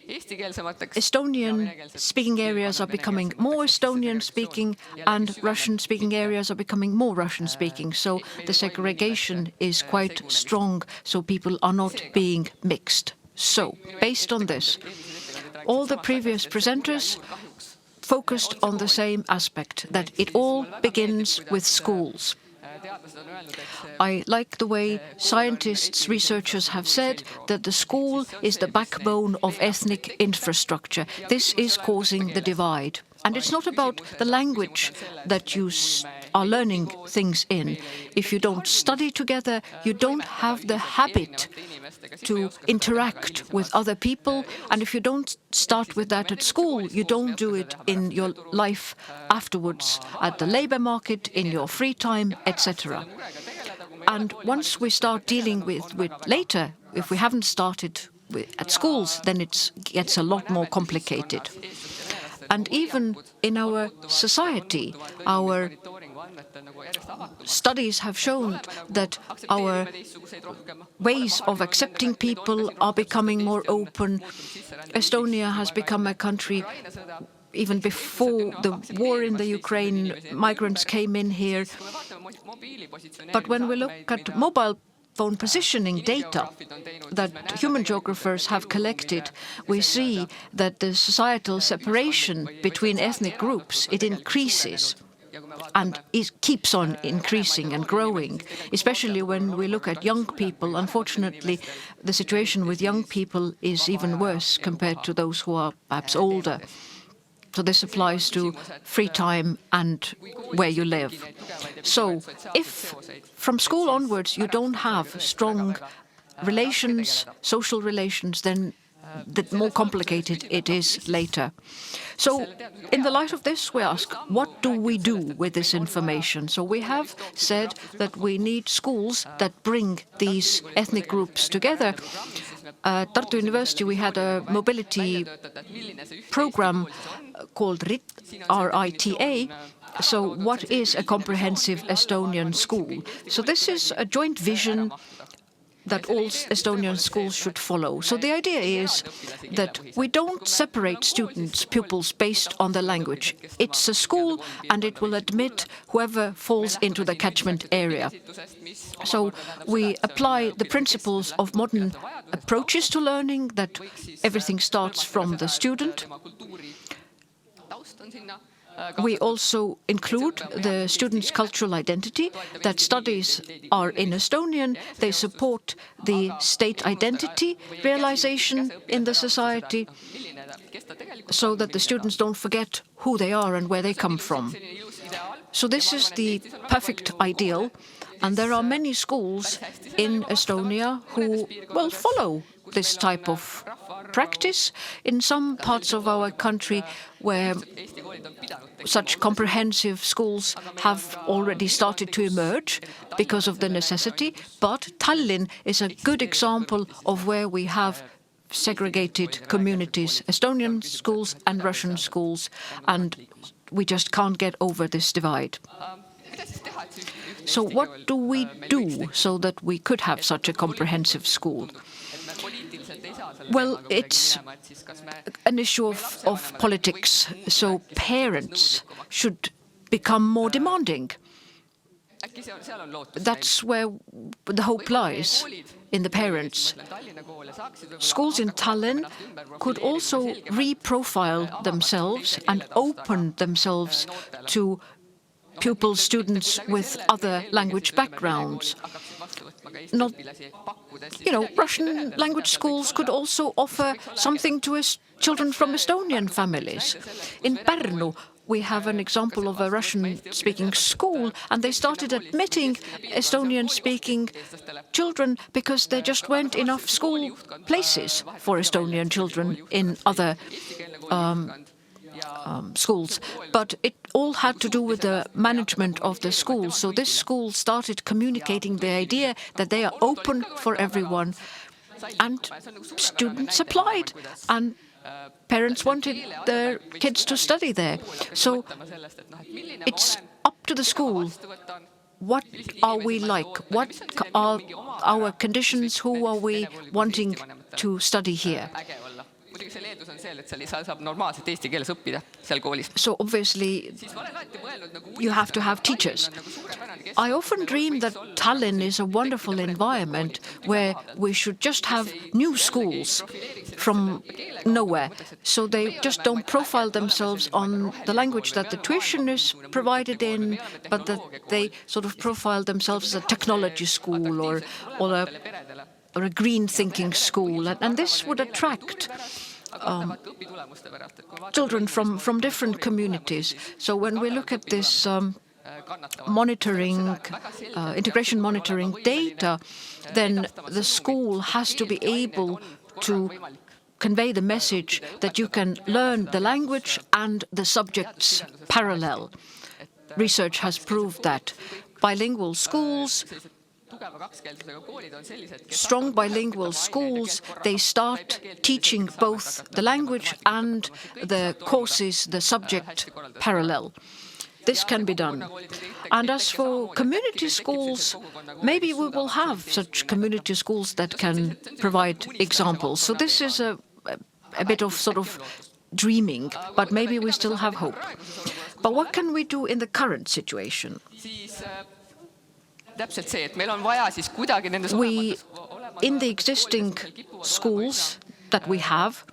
Estonian-speaking areas are becoming more Estonian-speaking, and Russian-speaking areas are becoming more Russian-speaking. So the segregation is quite strong, so people are not being mixed. So, based on this, all the previous presenters focused on the same aspect, that it all begins with schools. I like the way scientists, researchers have said that the school is the backbone of ethnic infrastructure. This is causing the divide. And it's not about the language that you are learning things in. If you don't study together, you don't have the habit to interact with other people. And if you don't start with that at school, you don't do it in your life afterwards, at the labor market, in your free time, etc. And once we start dealing with later, if we haven't started at schools, then it gets a lot more complicated. And even in our society, our studies have shown that our ways of accepting people are becoming more open. Estonia has become a country, even before the war in the Ukraine, migrants came in here. But when we look at mobile phone positioning data that human geographers have collected, we see that the societal separation between ethnic groups, it increases. And it keeps on increasing and growing, especially when we look at young people. Unfortunately, the situation with young people is even worse compared to those who are perhaps older. So this applies to free time and where you live. So if from school onwards you don't have strong relations, social relations, then the more complicated it is later. So in the light of this, we ask, what do we do with this information? So we have said that we need schools that bring these ethnic groups together. At Tartu University, we had a mobility program called RITA. So what is a comprehensive Estonian school? So this is a joint vision that all Estonian schools should follow. So the idea is that we don't separate students, pupils, based on the language. It's a school and it will admit whoever falls into the catchment area. So we apply the principles of modern approaches to learning, that everything starts from the student. We also include the students' cultural identity, that studies are in Estonian. They support the state identity realization in the society, so that the students don't forget who they are and where they come from. So this is the perfect ideal, and there are many schools in Estonia who will follow this type of practice. In some parts of our country where such comprehensive schools have already started to emerge because of the necessity, but Tallinn is a good example of where we have segregated communities, Estonian schools and Russian schools, and we just can't get over this divide. So what do we do so that we could have such a comprehensive school? Well, it's an issue of politics, so parents should become more demanding. That's where the hope lies, in the parents. Schools in Tallinn could also reprofile themselves and open themselves to pupils, students with other language backgrounds. Not, Russian language schools could also offer something to children from Estonian families. In Pärnu, we have an example of a Russian-speaking school, and they started admitting Estonian-speaking children because there just weren't enough school places for Estonian children in other schools. But it all had to do with the management of the school. So this school started communicating the idea that they are open for everyone, and students applied, and parents wanted their kids to study there. So it's up to the school. What are we like? What are our conditions? Who are we wanting to study here? So obviously you have to have teachers. I often dream that Tallinn is a wonderful environment where we should just have new schools from nowhere. So they just don't profile themselves on the language that the tuition is provided in, but that they sort of profile themselves as a technology school or a green thinking school. And this would attract children from different communities. So when we look at this integration monitoring data, then the school has to be able to convey the message that you can learn the language and the subjects parallel. Research has proved that bilingual schools, strong bilingual schools, they start teaching both the language and the courses, the subject parallel. This can be done. And as for community schools, maybe we will have such community schools that can provide examples. So this is a bit of sort of dreaming, but maybe we still have hope. But what can we do in the current situation? We, in the existing schools that we have,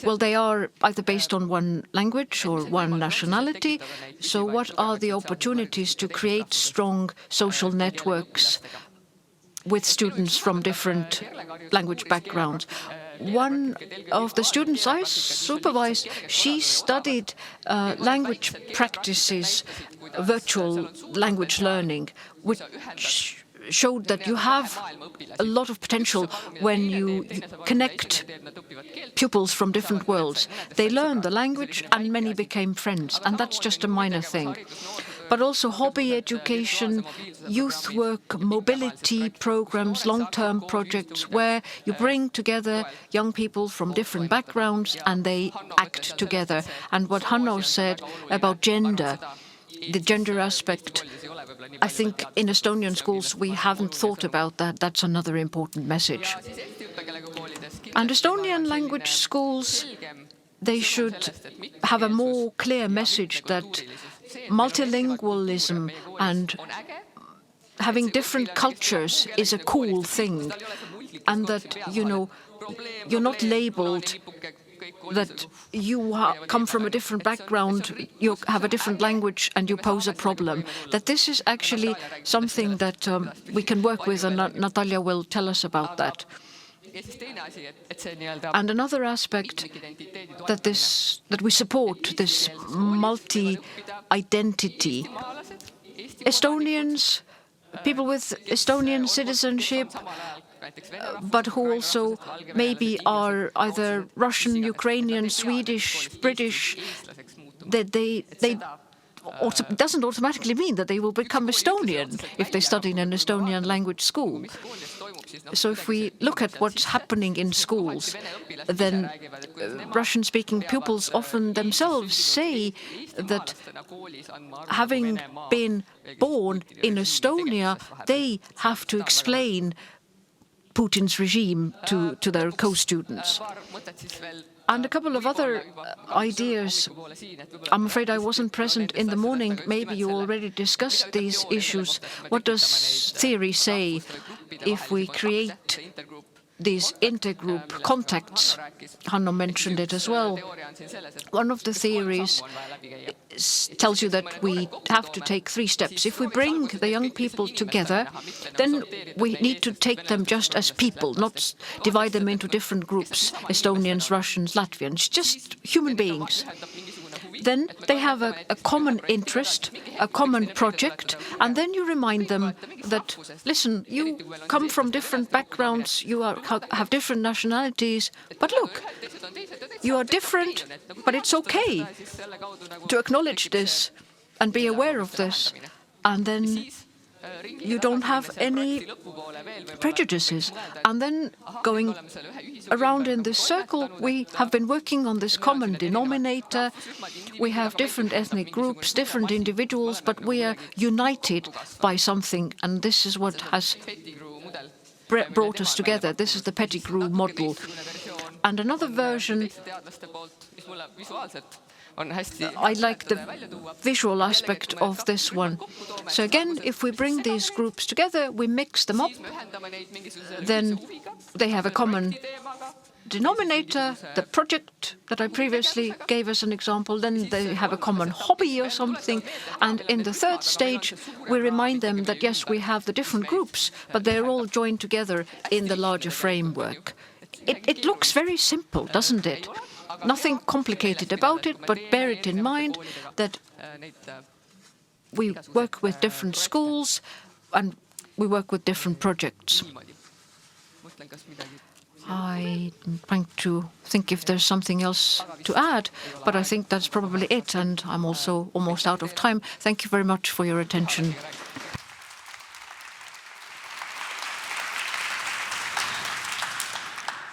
well, they are either based on one language or one nationality. So what are the opportunities to create strong social networks with students from different language backgrounds? One of the students I supervised, she studied language practices, virtual language learning, which showed that you have a lot of potential when you connect pupils from different worlds. They learned the language and many became friends, and that's just a minor thing. But also hobby education, youth work, mobility programs, long-term projects where you bring together young people from different backgrounds and they act together. And what Hanno said about gender, the gender aspect, I think in Estonian schools we haven't thought about that. That's another important message. And Estonian language schools, they should have a more clear message that multilingualism and having different cultures is a cool thing, and that, you know, you're not labeled that you come from a different background, you have a different language and you pose a problem. That this is actually something that we can work with, and Natalja will tell us about that. And another aspect that we support this multi-identity. Estonians, people with Estonian citizenship, but who also maybe are either Russian, Ukrainian, Swedish, British, that they doesn't automatically mean that they will become Estonian if they study in an Estonian language school. So if we look at what's happening in schools, then Russian-speaking pupils often themselves say that having been born in Estonia, they have to explain Putin's regime to their co-students. And a couple of other ideas. I'm afraid I wasn't present in the morning. Maybe you already discussed these issues. What does theory say if we create these intergroup contacts? Hanno mentioned it as well. One of the theories tells you that we have to take 3 steps. If we bring the young people together, then we need to take them just as people, not divide them into different groups, Estonians, Russians, Latvians, just human beings. Then they have a common interest, a common project, and then you remind them that, listen, you come from different backgrounds, you have different nationalities, but look, you are different, but it's okay to acknowledge this and be aware of this, and then you don't have any prejudices. And then going around in this circle, we have been working on this common denominator. We have different ethnic groups, different individuals, but we are united by something, and this is what has brought us together. This is the Pettigrew model. And another version, I like the visual aspect of this one. So again, if we bring these groups together, we mix them up, then they have a common denominator, the project that I previously gave as an example, then they have a common hobby or something. And in the 3rd stage, we remind them that yes, we have the different groups, but they're all joined together in the larger framework. It looks very simple, doesn't it? Nothing complicated about it, but bear it in mind that we work with different schools and we work with different projects. I'm trying to think if there's something else to add, but I think that's probably it, and I'm also almost out of time. Thank you very much for your attention.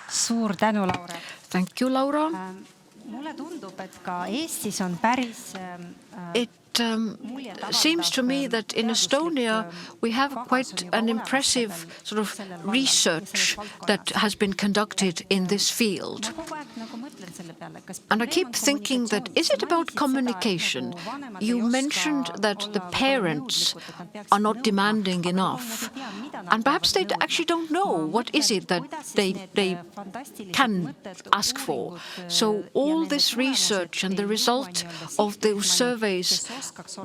Suur tänu, Laura. Thank you, Laura. Mulle tundub, et ka Eestis on päris It seems to me that in Estonia we have quite an impressive sort of research that has been conducted in this field. And I keep thinking that, is it about communication? You mentioned that the parents are not demanding enough. And perhaps they actually don't know what is it that they can ask for. So all this research and the result of those surveys,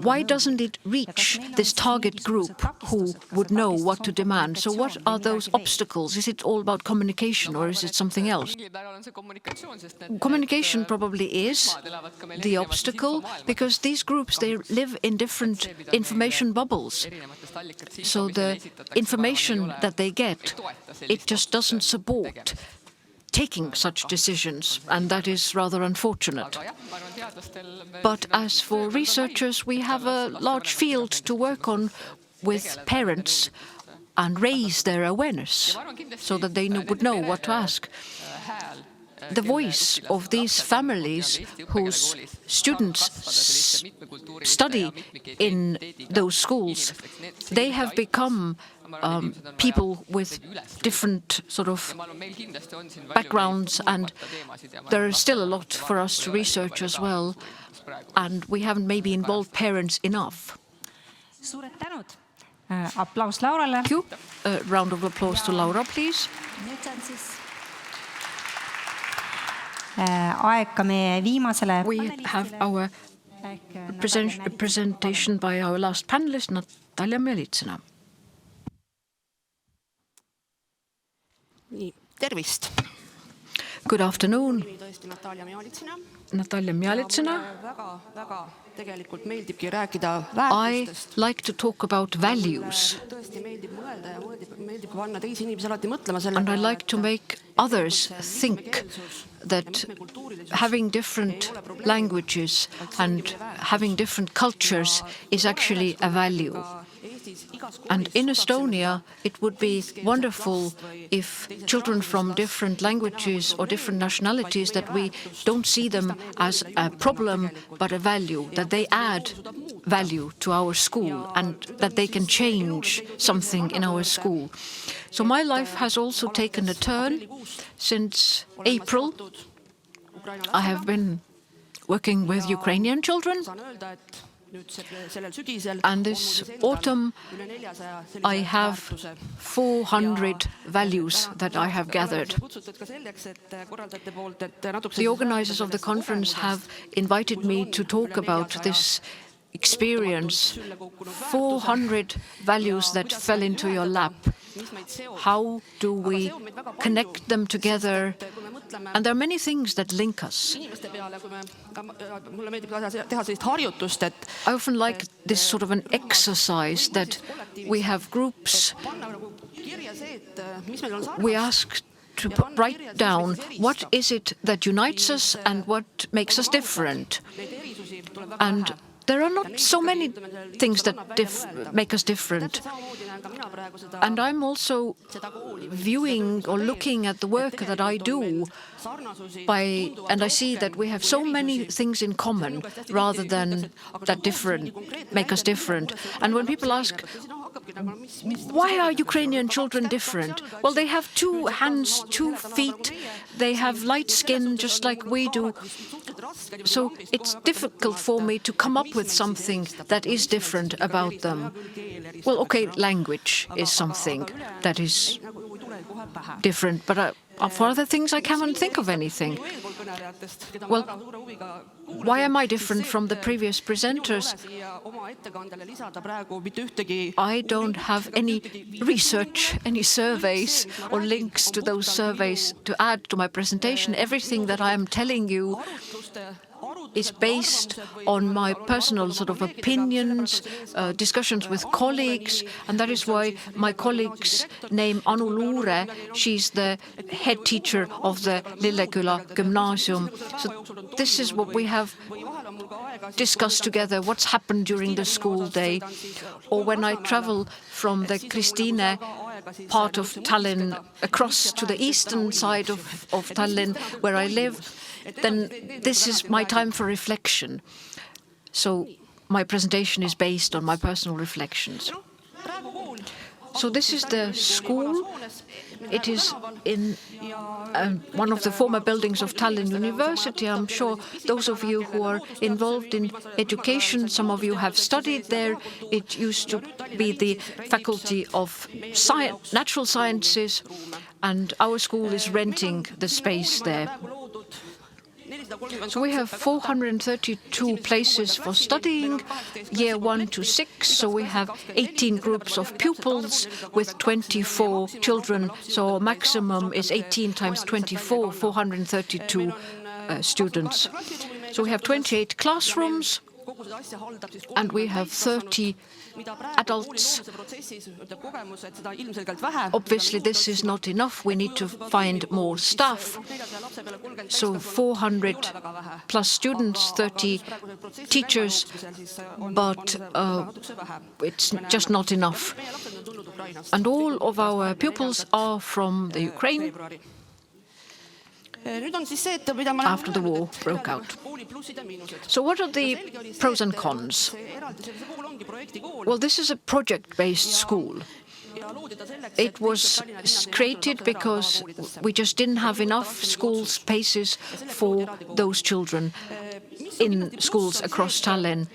why doesn't it reach this target group who would know what to demand? So what are those obstacles? Is it all about communication or is it something else? Communication Segregation probably is the obstacle because these groups, they live in different information bubbles. So the information that they get, it just doesn't support taking such decisions, and that is rather unfortunate. But as for researchers, we have a large field to work on with parents and raise their awareness so that they would know what to ask. The voice of these families whose students study in those schools, they have become people with different sort of backgrounds, and there is still a lot for us to research as well, and we haven't maybe involved parents enough. Applaus Laurale. Thank you. A round of applause to Laura, please. We have our presentation by our last panelist, Natalja Mjalitsina. Tervist! Good afternoon. Natalja Mjalitsina. I like to talk about values. And I like to make others think that having different languages and having different cultures is actually a value. And in Estonia, it would be wonderful if children from different languages or different nationalities, that we don't see them as a problem, but a value, that they add value to our school and that they can change something in our school. So my life has also taken a turn. Since April, I have been working with Ukrainian children. And this autumn, I have 400 values that I have gathered. The organizers of the conference have invited me to talk about this experience, 400 values that fell into your lap. How do we connect them together? And there are many things that link us. I often like this sort of an exercise that we have groups. We ask to write down what is it that unites us and what makes us different. And there are not so many things that make us different. And I'm also viewing or looking at the work that I do and I see that we have so many things in common rather than that make us different. And when people ask, why are Ukrainian children different? Well, they have 2 hands, 2 feet, they have light skin just like we do. So it's difficult for me to come up with something that is different about them. Well, okay, language is something that is different, but for other things I can't think of anything. Well, why am I different from the previous presenters? I don't have any research, any surveys or links to those surveys to add to my presentation. Everything that I am telling you is based on my personal sort of opinions, discussions with colleagues, and that is why my colleague's name, Anu Luure, she's the head teacher of the Lilleküla Gymnasium. So this is what we have discussed together, what's happened during the school day. Or when I travel from the Kristine part of Tallinn across to the eastern side of Tallinn, where I live, then this is my time for reflection. So my presentation is based on my personal reflections. So this is the school. It is in one of the former buildings of Tallinn University. I'm sure those of you who are involved in education, some of you have studied there. It used to be the Faculty of Natural Sciences, and our school is renting the space there. So we have 432 places for studying, year 1 to 6. So we have 18 groups of pupils with 24 children. So maximum is 18 times 24, 432 students. So we have 28 classrooms and we have 30 adults. Obviously, this is not enough. We need to find more staff. So 400 plus students, 30 teachers, but it's just not enough. And all of our pupils are from the Ukraine after the war broke out. So what are the pros and cons? Well, this is a project-based school. It was created because we just didn't have enough school spaces for those children in schools across Tallinn.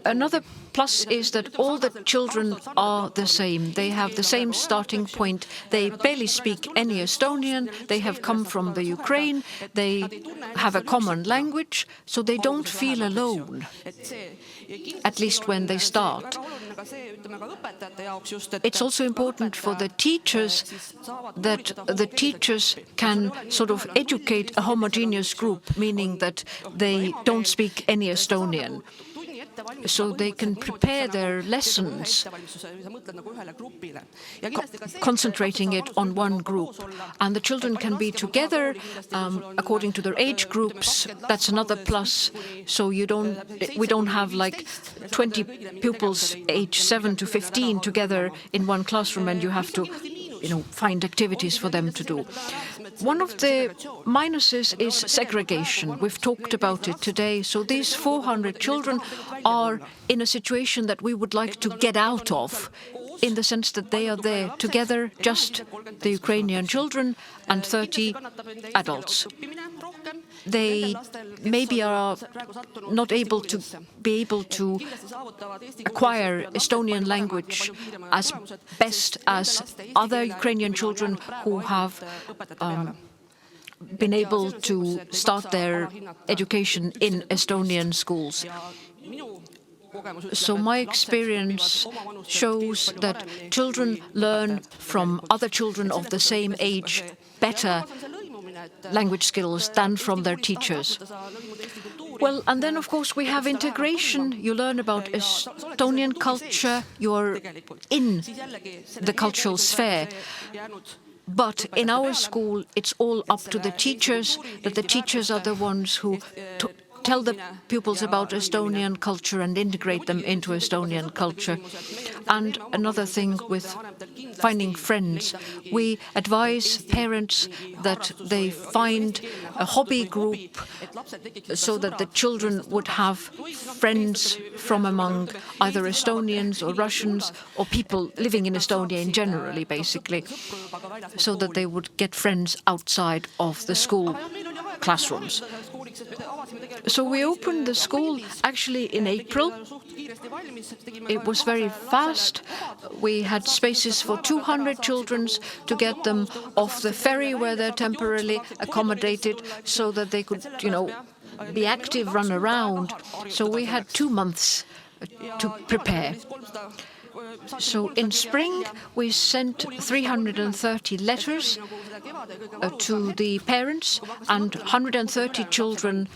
Another plus is that all the children are the same. They have the same starting point. They barely speak any Estonian. They have come from the Ukraine. They have a common language, so they don't feel alone, at least when they start. It's also important for the teachers that the teachers can sort of educate a homogeneous group, meaning that they don't speak any Estonian. So they can prepare their lessons, concentrating it on one group. And the children can be together according to their age groups. That's another plus. So we don't have like 20 pupils age 7 to 15 together in one classroom, and you have to find activities for them to do. One of the minuses is segregation. We've talked about it today. So these 400 children are in a situation that we would like to get out of, in the sense that they are there together, just the Ukrainian children and 30 adults. They maybe are not able to acquire Estonian language as best as other Ukrainian children who have been able to start their education in Estonian schools. So my experience shows that children learn from other children of the same age better language skills than from their teachers. Well, and then of course we have integration. You learn about Estonian culture, you're in the cultural sphere. But in our school, it's all up to the teachers, that the teachers are the ones who tell the pupils about Estonian culture and integrate them into Estonian culture. And another thing with finding friends, we advise parents that they find a hobby group so that the children would have friends from among either Estonians or Russians or people living in Estonia in generally, basically, so that they would get friends outside of the school classrooms. So we opened the school actually in April. It was very fast. We had spaces for 200 children to get them off the ferry where they're temporarily accommodated so that they could, be active, run around. So we had 2 months to prepare. So in spring, we sent 330 letters to the parents, and 130 children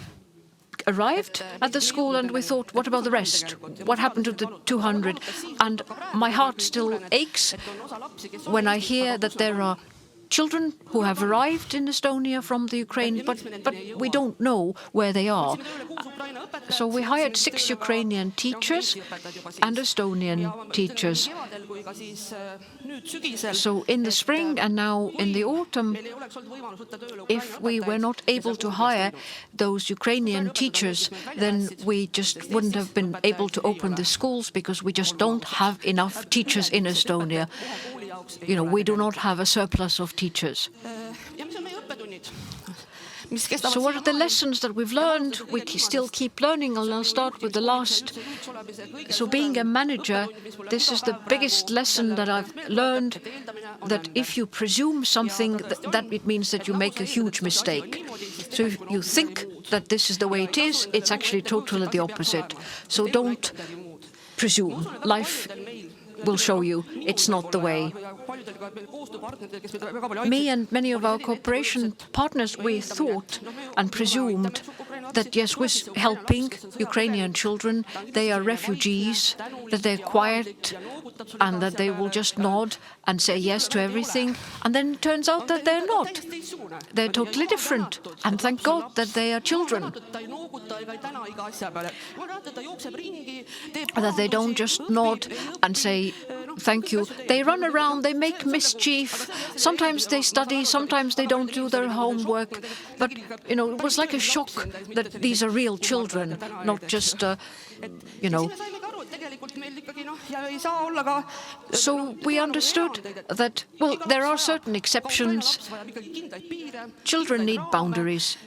arrived at the school, and we thought, what about the rest? What happened to the 200? And my heart still aches when I hear that there are children who have arrived in Estonia from the Ukraine, but we don't know where they are. So we hired 6 Ukrainian teachers and Estonian teachers. So in the spring and now in the autumn, if we were not able to hire those Ukrainian teachers, then we just wouldn't have been able to open the schools, because we just don't have enough teachers in Estonia. We do not have a surplus of teachers. So what are the lessons that we've learned? We still keep learning, and I'll start with the last. So being a manager, this is the biggest lesson that I've learned, that if you presume something, that it means that you make a huge mistake. So if you think that this is the way it is, it's actually totally the opposite. So don't presume. Life will show you it's not the way. Me and many of our cooperation partners, we thought and presumed that yes, we're helping Ukrainian children, they are refugees, that they're quiet and that they will just nod and say yes to everything. And then it turns out that they're not. They're totally different. And thank God that they are children. That they don't just nod and say thank you. They run around, they make mischief. Sometimes they study, sometimes they don't do their homework. But, you know, it was like a shock that these are real children, not just, you know. So we understood that, well, there are certain exceptions. Children need boundaries.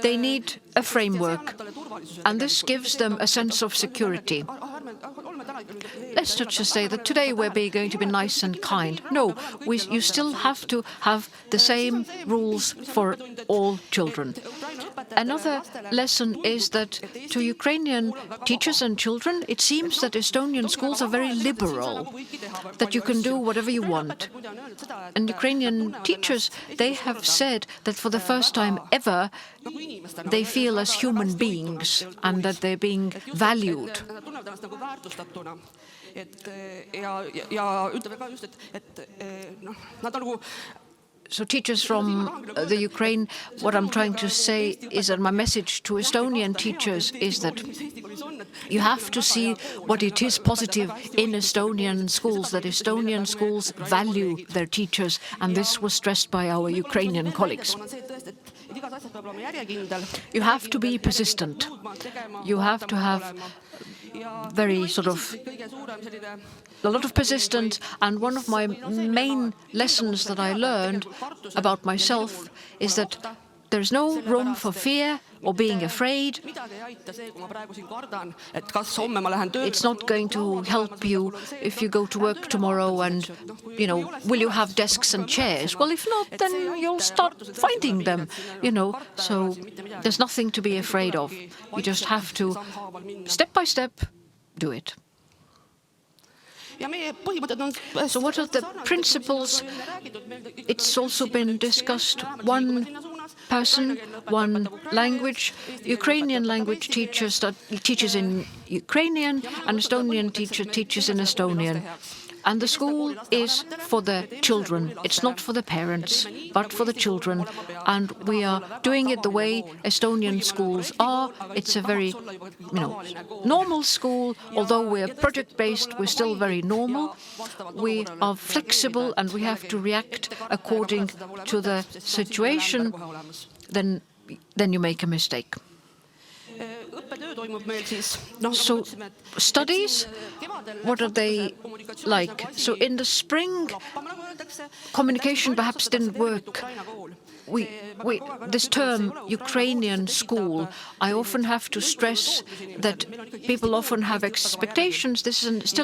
They need a framework. And this gives them a sense of security. Let's not just say that today we're going to be nice and kind. No, you still have to have the same rules for all children. Another lesson is that to Ukrainian teachers and children, it seems that Estonian schools are very liberal, that you can do whatever you want. And Ukrainian teachers, they have said that for the first time ever, they feel as human beings and that they're being valued. So teachers from the Ukraine, what I'm trying to say is that my message to Estonian teachers is that you have to see what it is positive in Estonian schools, that Estonian schools value their teachers, and this was stressed by our Ukrainian colleagues. You have to be persistent. You have to have very sort of a lot of persistence, and one of my main lessons that I learned about myself is that there's no room for fear or being afraid. It's not going to help you if you go to work tomorrow and, you know, will you have desks and chairs? Well, if not, then you'll start finding them, you know. So there's nothing to be afraid of. You just have to, step by step, do it. So what are the principles? It's also been discussed. One person, one language. Ukrainian language teacher teaches in Ukrainian, and Estonian teacher teaches in Estonian. And the school is for the children. It's not for the parents, but for the children. And we are doing it the way Estonian schools are. It's a very, you know, normal school. Although we're project-based, we're still very normal. We are flexible and we have to react according to the situation. Then you make a mistake. So studies, what are they like? So in the spring, communication perhaps didn't work. This term, Ukrainian school, I often have to stress that people often have expectations. This is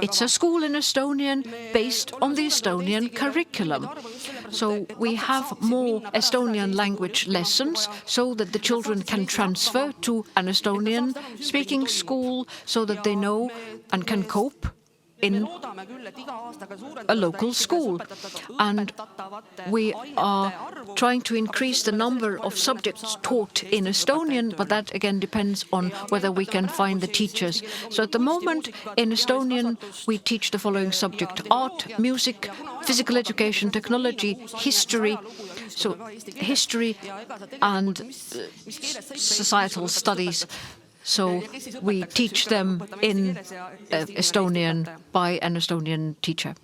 it's a school in Estonian based on the Estonian curriculum. So we have more Estonian language lessons so that the children can transfer to an Estonian speaking school so that they know and can cope in a local school. And we are trying to increase the number of subjects taught in Estonian, but that again depends on whether we can find the teachers. So at the moment in Estonian we teach the following subject: art, music, physical education, technology, history. So history and societal studies. So we teach them in Estonian by an Estonian teacher.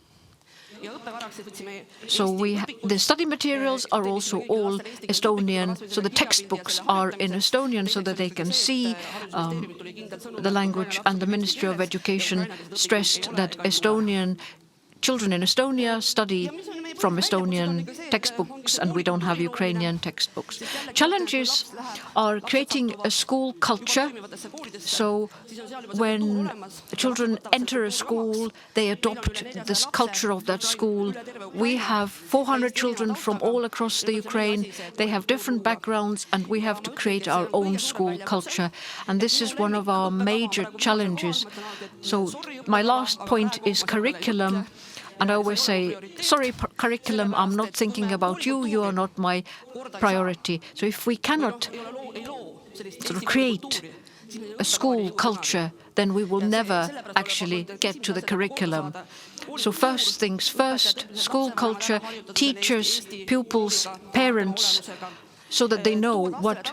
So the study materials are also all Estonian, so the textbooks are in Estonian so that they can see the language, and the Ministry of Education stressed that children in Estonia study from Estonian textbooks and we don't have Ukrainian textbooks. Challenges are creating a school culture. So when children enter a school, they adopt this culture of that school. We have 400 children from all across the Ukraine. They have different backgrounds and we have to create our own school culture. And this is one of our major challenges. So my last point is curriculum. And I always say, sorry, curriculum, I'm not thinking about you. You are not my priority. So if we cannot sort of create a school culture, then we will never actually get to the curriculum. So first things first, school culture, teachers, pupils, parents, so that they know what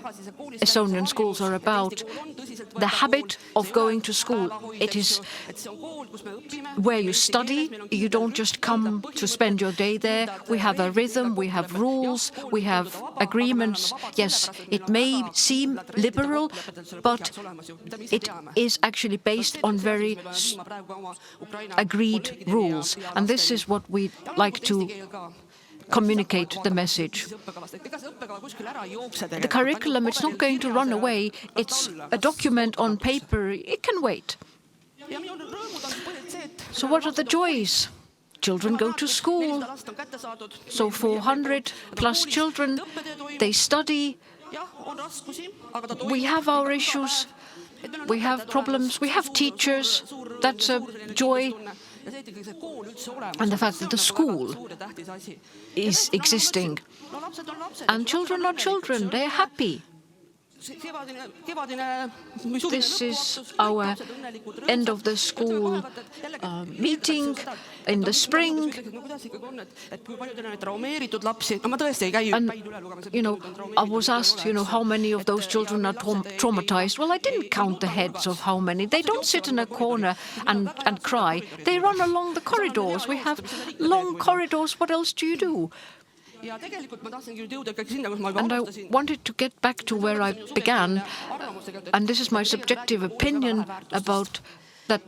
Estonian schools are about. The habit of going to school, it is where you study. You don't just come to spend your day there. We have a rhythm, we have rules, we have agreements. Yes, it may seem liberal, but it is actually based on very agreed rules. And this is what we like to communicate the message. The curriculum, it's not going to run away. It's a document on paper. It can wait. So what are the joys? Children go to school. So 400 plus children, they study. We have our issues. We have problems. We have teachers. That's a joy. And the fact that the school is existing. And children are children, they're happy. This is our end of the school meeting in the spring. And, I was asked, how many of those children are traumatized. Well, I didn't count the heads of how many. They don't sit in a corner and cry. They run along the corridors. We have long corridors. What else do you do? And I wanted to get back to where I began, and this is my subjective opinion about that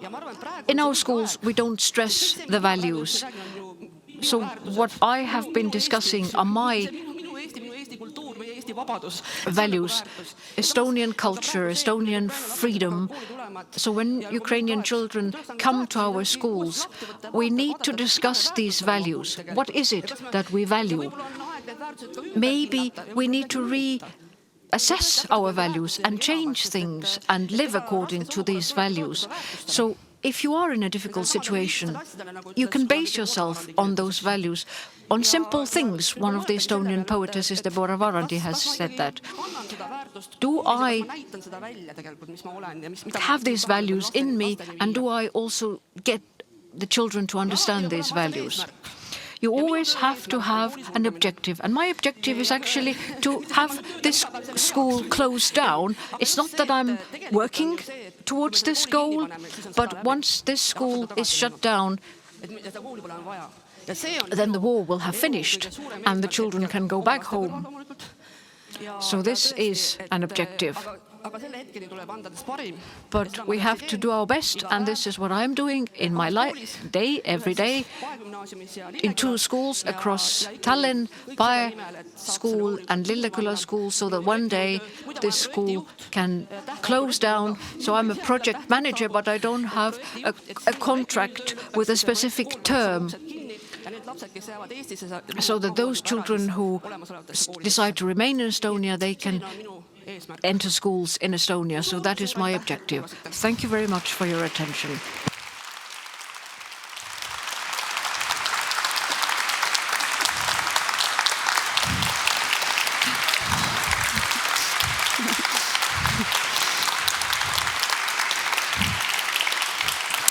in our schools we don't stress the values. So what I have been discussing are my values, Estonian culture, Estonian freedom. So when Ukrainian children come to our schools, we need to discuss these values. What is it that we value? Maybe we need to reassess our values and change things and live according to these values. So if you are in a difficult situation, you can base yourself on those values, on simple things. One of the Estonian poetesses, Deborah Varandi, has said that. Do I have these values in me, and do I also get the children to understand these values? You always have to have an objective. And my objective is actually to have this school closed down. It's not that I'm working towards this goal, but once this school is shut down, then the war will have finished and the children can go back home. So this is an objective. But we have to do our best, and this is what I'm doing in my life, every day, in 2 schools across Tallinn, Pae school and Lilleküla school, so that one day this school can close down. So I'm a project manager, but I don't have a contract with a specific term. So that those children who decide to remain in Estonia, they can enter schools in Estonia. So that is my objective. Thank you very much for your attention.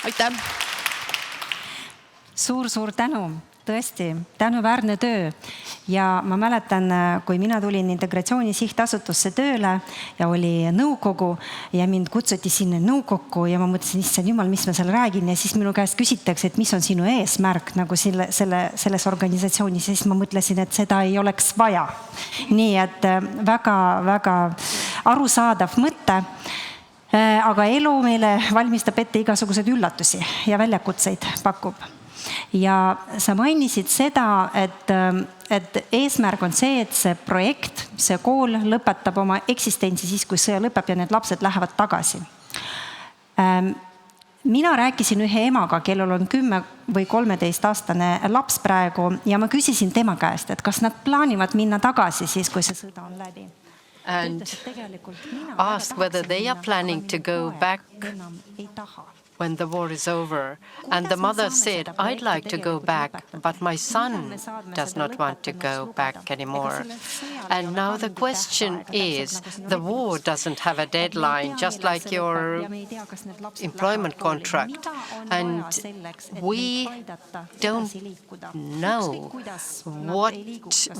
Aitäh! Suur tänu, tõesti, tänuväärne töö. Ja ma mäletan, kui mina tulin Integratsiooni Sihtasutusse tööle ja oli nõukogu ja mind kutsuti sinna nõukokku ja ma mõtlesin, issand jumal, mis ma seal räägin, ja siis minu käest küsitakse, et mis on sinu eesmärk nagu selles organisatsioonis, ja siis ma mõtlesin, et seda ei oleks vaja. Nii et väga arusaadav mõte. Aga elu meile valmistab ette igasuguseid üllatusi ja väljakutseid pakub. Ja sa mainisid seda, et eesmärk on see, et see projekt, see kool lõpetab oma eksistentsi siis, kui sõja lõpeb ja need lapsed lähevad tagasi. Mina rääkisin ühe emaga, kellel on 10 või 13-aastane laps praegu ja ma küsisin tema käest, et kas nad plaanivad minna tagasi siis, kui see sõda on läbi. And asked whether they are planning to go back when the war is over. And the mother said, I'd like to go back, but my son does not want to go back anymore. And now the question is, the war doesn't have a deadline, just like your employment contract. And we don't know what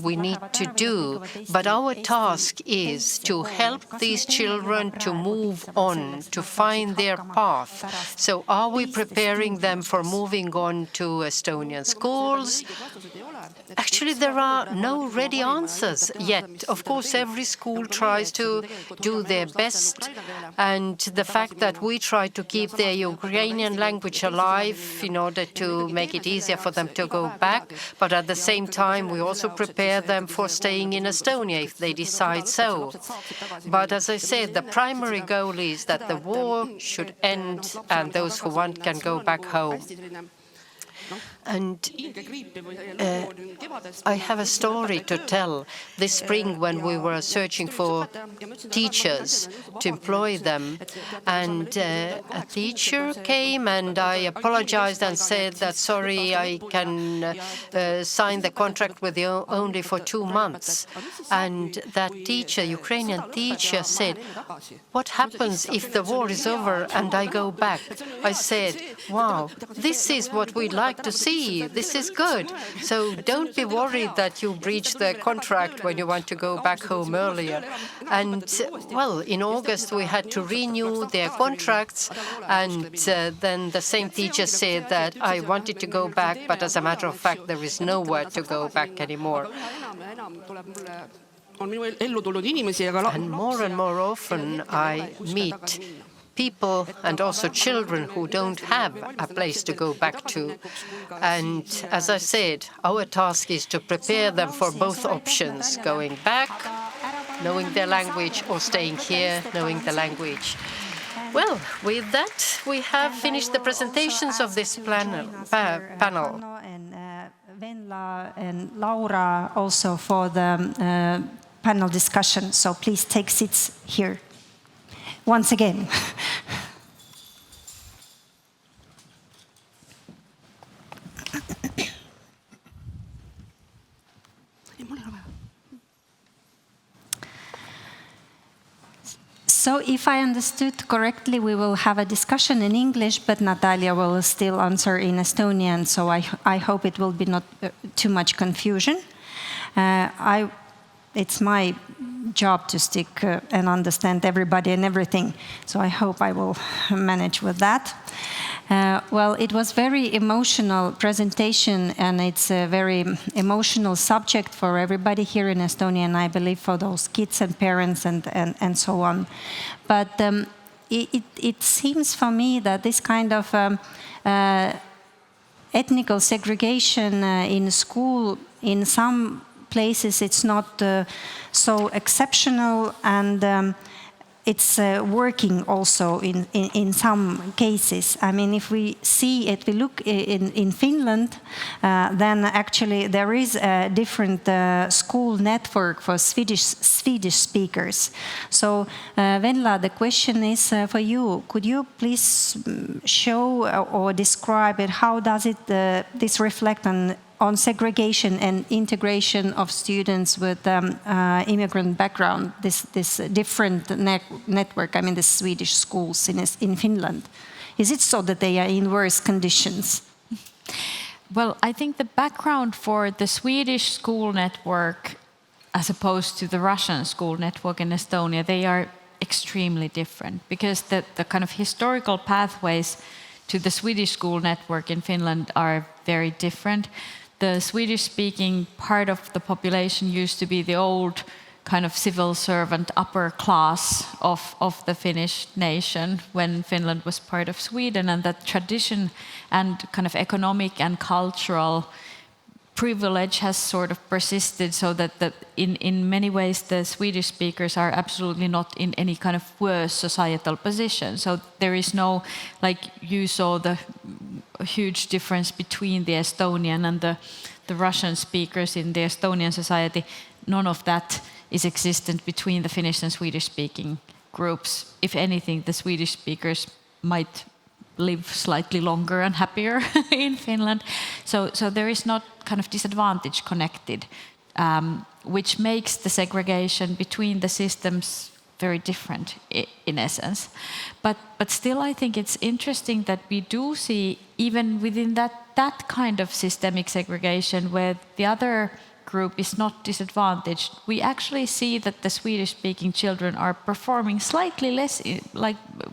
we need to do, but our task is to help these children to move on, to find their path. So are we preparing them for moving on to Estonian schools? Actually, there are no ready answers yet. Of course, every school tries to do their best. And the fact that we try to keep their Ukrainian language alive in order to make it easier for them to go back. But at the same time, we also prepare them for staying in Estonia if they decide so. But as I said, the primary goal is that the war should end and those who want can go back home. And I have a story to tell. This spring, when we were searching for teachers to employ them, and a teacher came and I apologized and said that, sorry, I can sign the contract with you only for 2 months. And that teacher, Ukrainian teacher, said, what happens if the war is over and I go back? I said, wow, this is what we'd like to see. This is good. So don't be worried that you breach the contract when you want to go back home earlier. And, well, in August we had to renew their contracts, and then the same teacher said that I wanted to go back, but as a matter of fact, there is nowhere to go back anymore. And more often I meet people and also children who don't have a place to go back to. And as I said, our task is to prepare them for both options, going back, knowing their language, or staying here, knowing the language. Well, with that, we have finished the presentations of this panel. And Venla and Laura also for the panel discussion. So please take seats here. Once again. So if I understood correctly, we will have a discussion in English, but Natalja will still answer in Estonian, so I hope it will be not too much confusion. It's my job to stick and understand everybody and everything, so I hope I will manage with that. Well, it was very emotional presentation, and it's a very emotional subject for everybody here in Estonia, and I believe for those kids and parents and so on. But it seems for me that this kind of ethnical segregation in school, in some places it's not so exceptional, and it's working also in some cases. I mean, if we see it, we look in Finland, then actually there is a different school network for Swedish speakers. So Venla, the question is for you. Could you please show or describe it? How does it this reflect on segregation and integration of students with immigrant background, this different network, I mean the Swedish schools in Finland? Is it so that they are in worse conditions? Well, I think the background for the Swedish school network as opposed to the Russian school network in Estonia, they are extremely different, because the kind of historical pathways to the Swedish school network in Finland are very different. The Swedish-speaking part of the population used to be the old kind of civil servant upper class of the Finnish nation when Finland was part of Sweden, and that tradition and kind of economic and cultural privilege has sort of persisted, so that in many ways the Swedish speakers are absolutely not in any kind of worse societal position. So there is no, like you saw the huge difference between the Estonian and the Russian speakers in the Estonian society. None of that is existent between the Finnish and Swedish speaking groups. If anything, the Swedish speakers might live slightly longer and happier in Finland. So there is not kind of disadvantage connected, which makes the segregation between the systems very different in essence. But still, I think it's interesting that we do see, even within that kind of systemic segregation where the other group is not disadvantaged, we actually see that the Swedish-speaking children are performing slightly less,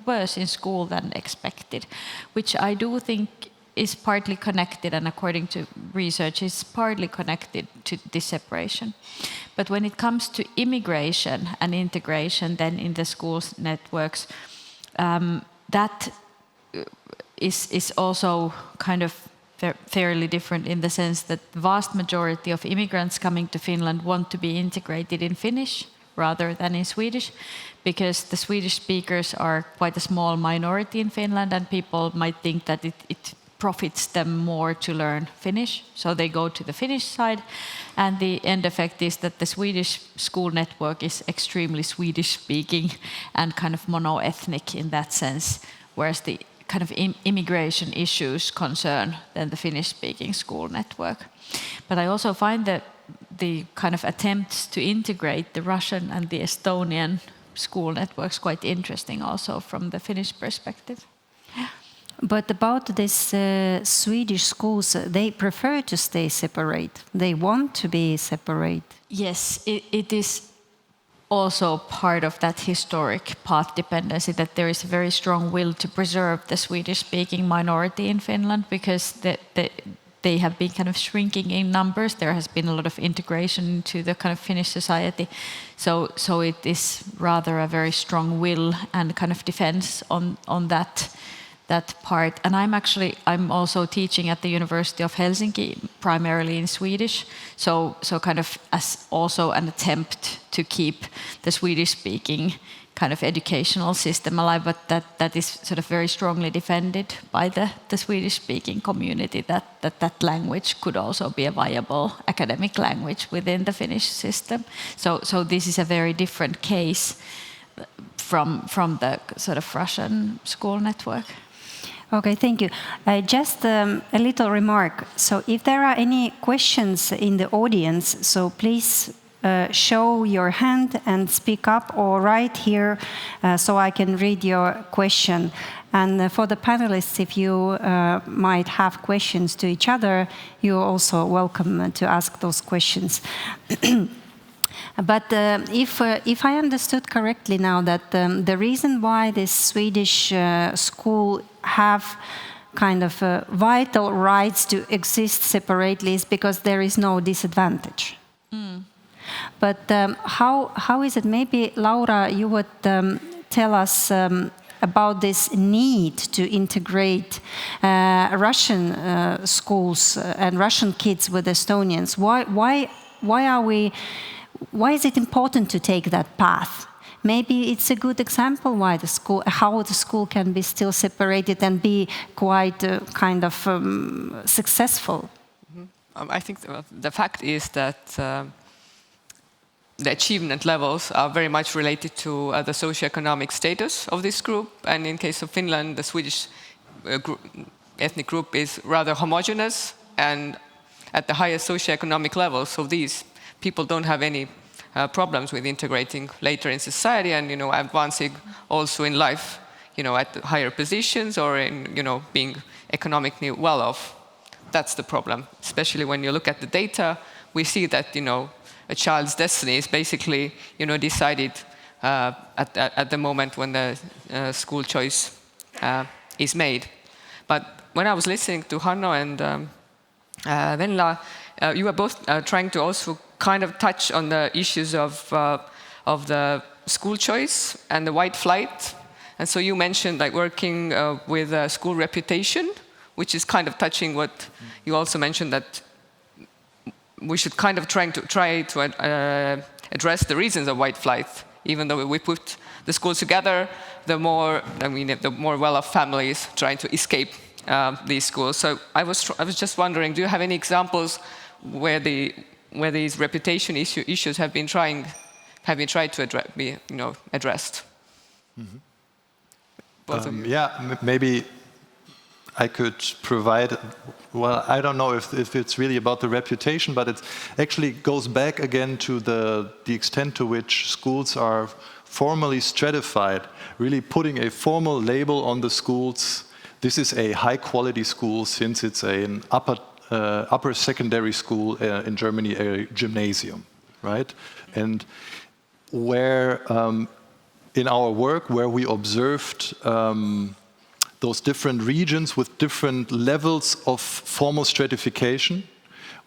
worse in school than expected, which I do think is partly connected, and according to research, is partly connected to this separation. But when it comes to immigration and integration, then in the schools networks, that is also kind of fairly different in the sense that the vast majority of immigrants coming to Finland want to be integrated in Finnish rather than in Swedish, because the Swedish speakers are quite a small minority in Finland, and people might think that it profits them more to learn Finnish, so they go to the Finnish side, and the end effect is that the Swedish school network is extremely Swedish speaking and kind of mono-ethnic in that sense, whereas the kind of immigration issues concern then the Finnish-speaking school network. But I also find that the kind of attempts to integrate the Russian and the Estonian school networks quite interesting also from the Finnish perspective. But about this Swedish schools, they prefer to stay separate. They want to be separate. Yes, it is also part of that historic path dependency, that there is a very strong will to preserve the Swedish-speaking minority in Finland, because they have been kind of shrinking in numbers. There has been a lot of integration into the kind of Finnish society. So it is rather a very strong will and kind of defense on that part. And I'm also teaching at the University of Helsinki, primarily in Swedish. So kind of as also an attempt to keep the Swedish-speaking kind of educational system alive, but that is sort of very strongly defended by the Swedish-speaking community, that language could also be a viable academic language within the Finnish system. So this is a very different case from the sort of Russian school network. Okay, thank you. Just a little remark. So if there are any questions in the audience, so please show your hand and speak up or write here so I can read your question. And for the panelists, if you might have questions to each other, you're also welcome to ask those questions. But if I understood correctly now, that the reason why this Swedish school have kind of vital rights to exist separately is because there is no disadvantage. Mm. But how is it? Maybe Laura, you would tell us about this need to integrate Russian schools and Russian kids with Estonians. Why is it important to take that path? Maybe it's a good example how the school can be still separated and be quite kind of successful. Mm-hmm. I think the fact is that the achievement levels are very much related to the socioeconomic status of this group. And in case of Finland, the Swedish ethnic group is rather homogeneous and at the highest socioeconomic level. So these people don't have any problems with integrating later in society and, advancing also in life, at higher positions or in, being economically well off. That's the problem. Especially when you look at the data, we see that, a child's destiny is basically, decided at the moment when the school choice is made. But when I was listening to Hanno and Venla, you were both trying to also kind of touch on the issues of the school choice and the white flight. And so you mentioned like working with school reputation, which is kind of touching what you also mentioned, that we should kind of try to address the reasons of white flight. Even though we put the schools together, the more well-off families trying to escape these schools. So I was just wondering, do you have any examples where these reputation issues have been tried to be addressed? Mm-hmm. Yeah, maybe I could provide. Well, I don't know if it's really about the reputation, but it actually goes back again to the extent to which schools are formally stratified, really putting a formal label on the schools. This is a high-quality school since it's an upper secondary school in Germany, a gymnasium, right? And where in our work, where we observed those different regions with different levels of formal stratification,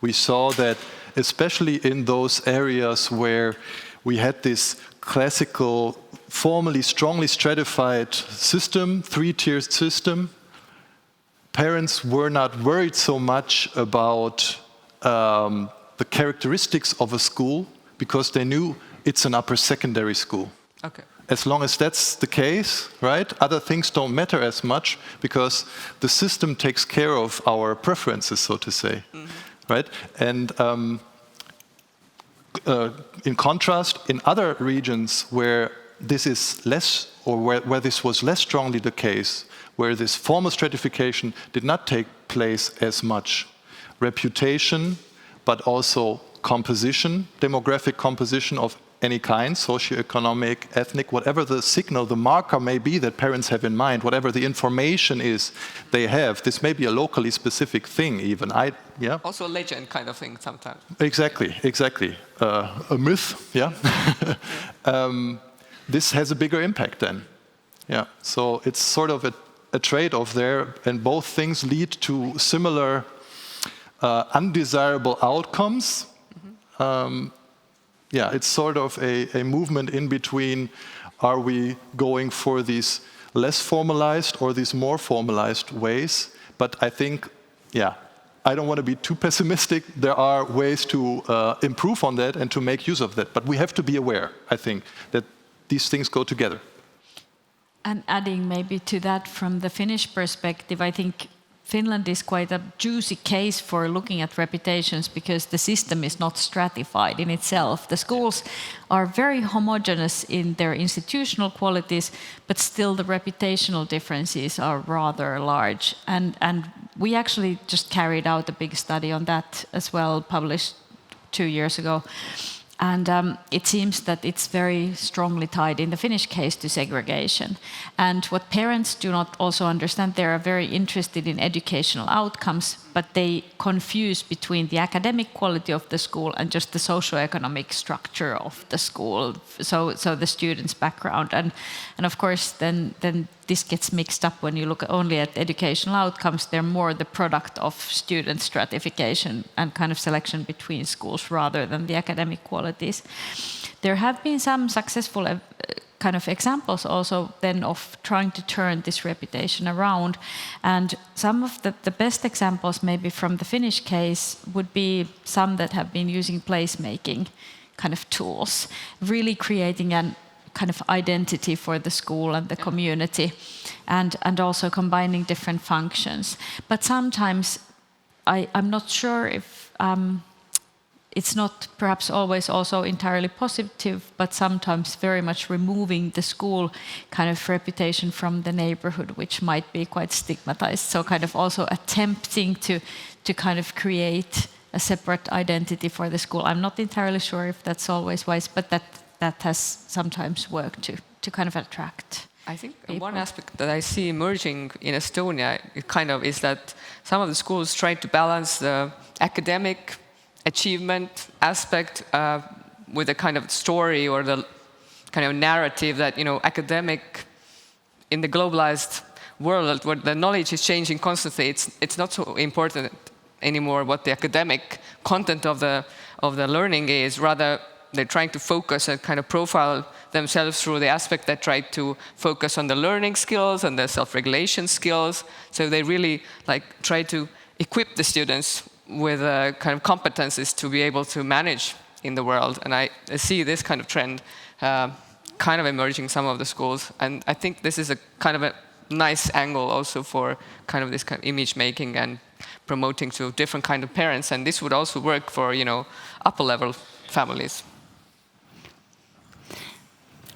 we saw that especially in those areas where we had this classical, formally strongly stratified system, three-tiered system, parents were not worried so much about the characteristics of a school because they knew it's an upper secondary school. Okay. As long as that's the case, right, other things don't matter as much because the system takes care of our preferences, so to say, right? And in contrast, in other regions where this is less, or where this was less strongly the case, where this formal stratification did not take place as much, reputation, but also composition, demographic composition of any kind, socioeconomic, ethnic, whatever the signal, the marker may be that parents have in mind, whatever the information is they have. This may be a locally specific thing even. Yeah. Also a legend kind of thing sometimes. Exactly. A myth, yeah. This has a bigger impact then. Yeah. So it's sort of a trade-off there, and both things lead to similar undesirable outcomes. Yeah, it's sort of a movement in between, are we going for these less formalized or these more formalized ways? But I think, yeah, I don't want to be too pessimistic. There are ways to improve on that and to make use of that. But we have to be aware, I think, that these things go together. And adding maybe to that from the Finnish perspective, I think Finland is quite a juicy case for looking at reputations because the system is not stratified in itself. The schools are very homogeneous in their institutional qualities, but still the reputational differences are rather large. And we actually just carried out a big study on that as well, published 2 years ago. And it seems that it's very strongly tied in the Finnish case to segregation. And what parents do not also understand, they are very interested in educational outcomes, but they confuse between the academic quality of the school and just the socioeconomic structure of the school, so the student's background. And of course, then this gets mixed up when you look only at educational outcomes. They're more the product of student stratification and kind of selection between schools rather than the academic qualities. There have been some successful kind of examples also then of trying to turn this reputation around. And some of the best examples maybe from the Finnish case would be some that have been using placemaking kind of tools, really creating an kind of identity for the school and the community, and also combining different functions. But sometimes I'm not sure if it's not perhaps always also entirely positive, but sometimes very much removing the school kind of reputation from the neighborhood, which might be quite stigmatized. So kind of also attempting to kind of create a separate identity for the school. I'm not entirely sure if that's always wise, but that has sometimes worked to kind of attract. I think people. One aspect that I see emerging in Estonia is that some of the schools try to balance the academic achievement aspect with a kind of story or the kind of narrative that, academic in the globalized world where the knowledge is changing constantly, it's not so important anymore what the academic content of of the learning is rather they're trying to focus and kind of profile themselves through the aspect that try to focus on the learning skills and the self-regulation skills. So they really try to equip the students with kind of competencies to be able to manage in the world. And I see this kind of trend kind of emerging in some of the schools. And I think this is a kind of a nice angle also for kind of this kind of image making and promoting to different kind of parents. And this would also work for, upper level families.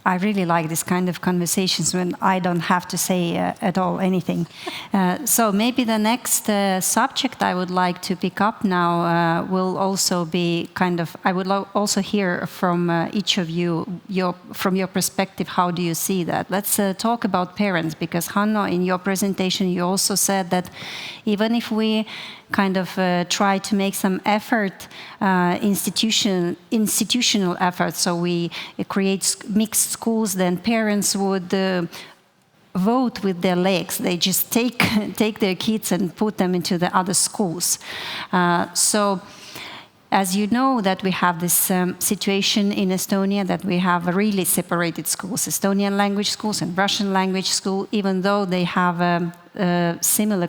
I really like this kind of conversations when I don't have to say at all anything. So maybe the next subject I would like to pick up now will also be kind of, I would also hear from each of you, from your perspective, how do you see that? Let's talk about parents, because Hanno, in your presentation, you also said that even if we kind of try to make some effort, institutional effort, so we create mixed schools, then parents would vote with their legs. They just take their kids and put them into the other schools. So, as you know, that we have this situation in Estonia that we have really separated schools, Estonian language schools and Russian language school, even though they have a similar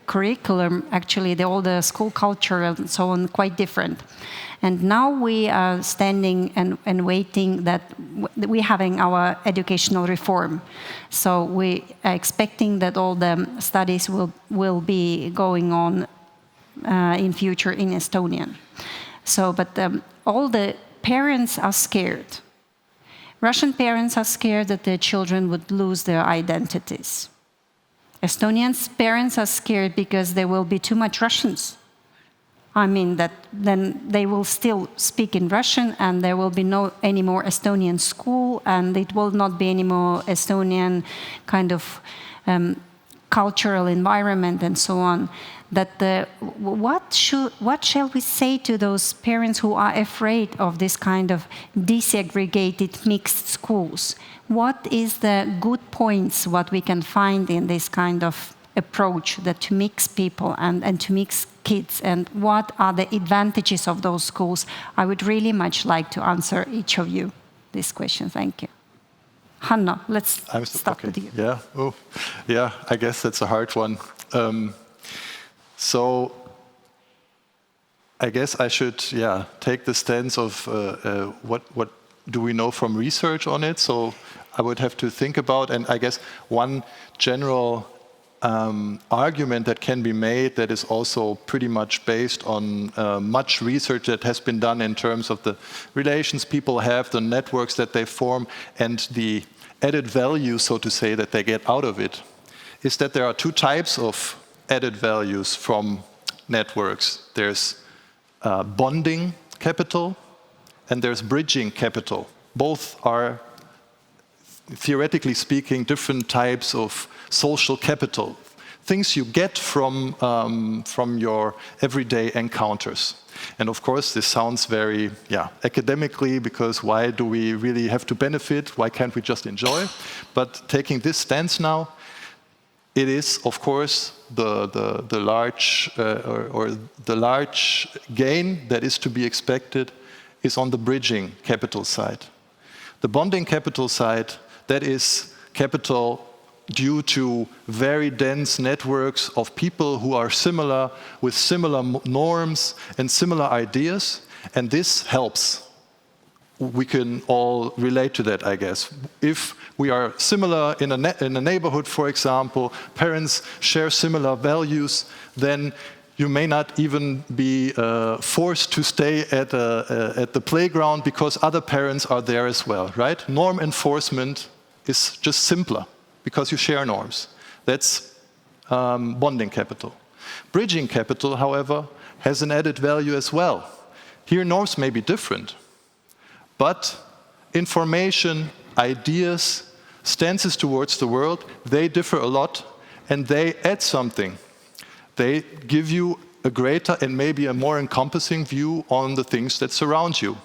curriculum, actually all the school culture and so on quite different. And now we are standing and waiting that we're having our educational reform. So we are expecting that all the studies will be going on in future in Estonian. So, but all the parents are scared. Russian parents are scared that their children would lose their identities. Estonian parents are scared because there will be too much Russians. I mean that then they will still speak in Russian and there will be no any more Estonian school and it will not be any more Estonian kind of cultural environment and so on. That what shall we say to those parents who are afraid of this kind of desegregated mixed schools? What is the good points what we can find in this kind of approach that to mix people and to mix kids, and what are the advantages of those schools? I would really much like to answer each of you this question. Thank you. Hanno, let's start with you. Yeah. Oh, yeah. I guess that's a hard one. So I guess I should, take the stance of what do we know from research on it. So I would have to think about, and I guess one general argument that can be made that is also pretty much based on much research that has been done in terms of the relations people have, the networks that they form, and the added value, so to say, that they get out of it, is that there are two types of added values from networks. There's bonding capital and there's bridging capital. Both are, theoretically speaking, different types of social capital, things you get from your everyday encounters. And of course, this sounds very academically, because why do we really have to benefit? Why can't we just enjoy? But taking this stance now, it is, of course, the large the large gain that is to be expected is on the bridging capital side. The bonding capital side, that is capital due to very dense networks of people who are similar, with similar norms and similar ideas, and this helps. We can all relate to that, I guess. If we are similar in a neighborhood, for example, parents share similar values, then you may not even be forced to stay at the playground because other parents are there as well, right? Norm enforcement is just simpler because you share norms. That's bonding capital. Bridging capital, however, has an added value as well. Here norms may be different, but information, ideas, stances towards the world, they differ a lot and they add something. They give you a greater and maybe a more encompassing view on the things that surround you.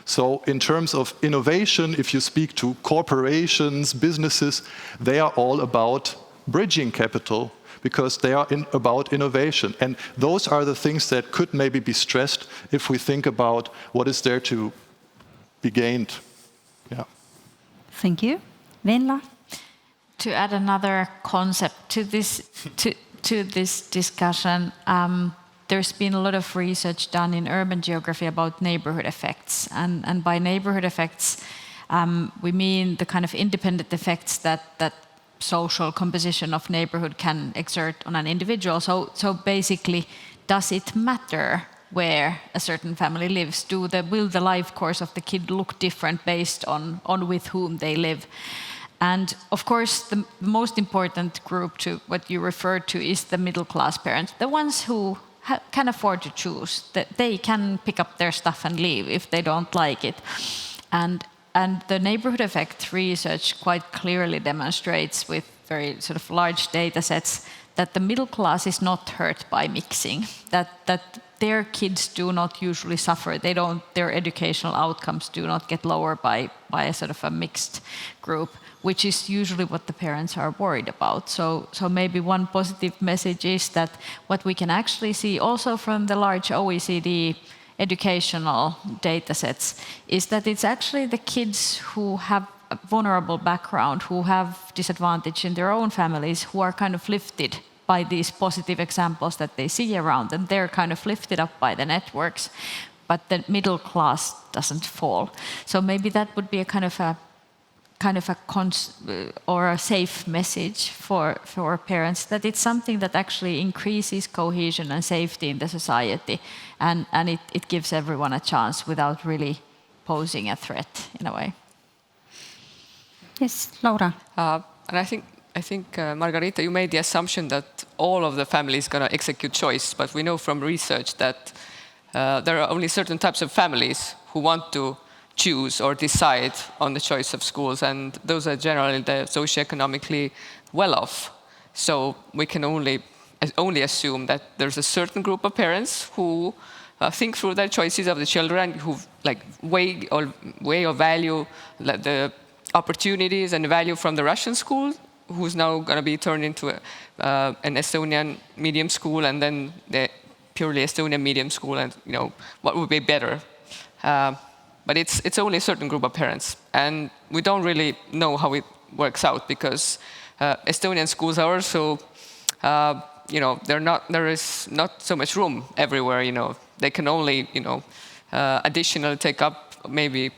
So in terms of innovation, if you speak to corporations, businesses, they are all about bridging capital because they are about innovation. And those are the things that could maybe be stressed if we think about what is there to be gained. Yeah. Thank you. Venla? To add another concept to this discussion, there's been a lot of research done in urban geography about neighborhood effects. And by neighborhood effects, we mean the kind of independent effects that social composition of neighborhood can exert on an individual. So basically, does it matter where a certain family lives? Will the life course of the kid look different based on with whom they live? And of course, the most important group to what you referred to is the middle class parents, the ones who can afford to choose, that they can pick up their stuff and leave if they don't like it. And the neighborhood effect research quite clearly demonstrates with very sort of large data sets that the middle class is not hurt by mixing, that their kids do not usually suffer. Their educational outcomes do not get lower by a sort of a mixed group, which is usually what the parents are worried about. So maybe one positive message is that what we can actually see also from the large OECD educational data sets is that it's actually the kids who have a vulnerable background, who have disadvantage in their own families, who are kind of lifted by these positive examples that they see around, and they're kind of lifted up by the networks, but the middle class doesn't fall. So maybe that would be a kind of a safe message for parents, that it's something that actually increases cohesion and safety in the society, and it gives everyone a chance without really posing a threat in a way. Yes, Laura. And I think Margarita, you made the assumption that all of the families going to execute choice, but we know from research that there are only certain types of families who want to choose or decide on the choice of schools, and those are generally the socioeconomically well-off. So we can only assume that there's a certain group of parents who think through their choices of the children, who weigh or value the opportunities and value from the Russian school, who's now going to be turned into an Estonian medium school, and then the purely Estonian medium school, and what would be better. But it's only a certain group of parents, and we don't really know how it works out, because Estonian schools are also, there is not so much room everywhere. They can only, additionally take up maybe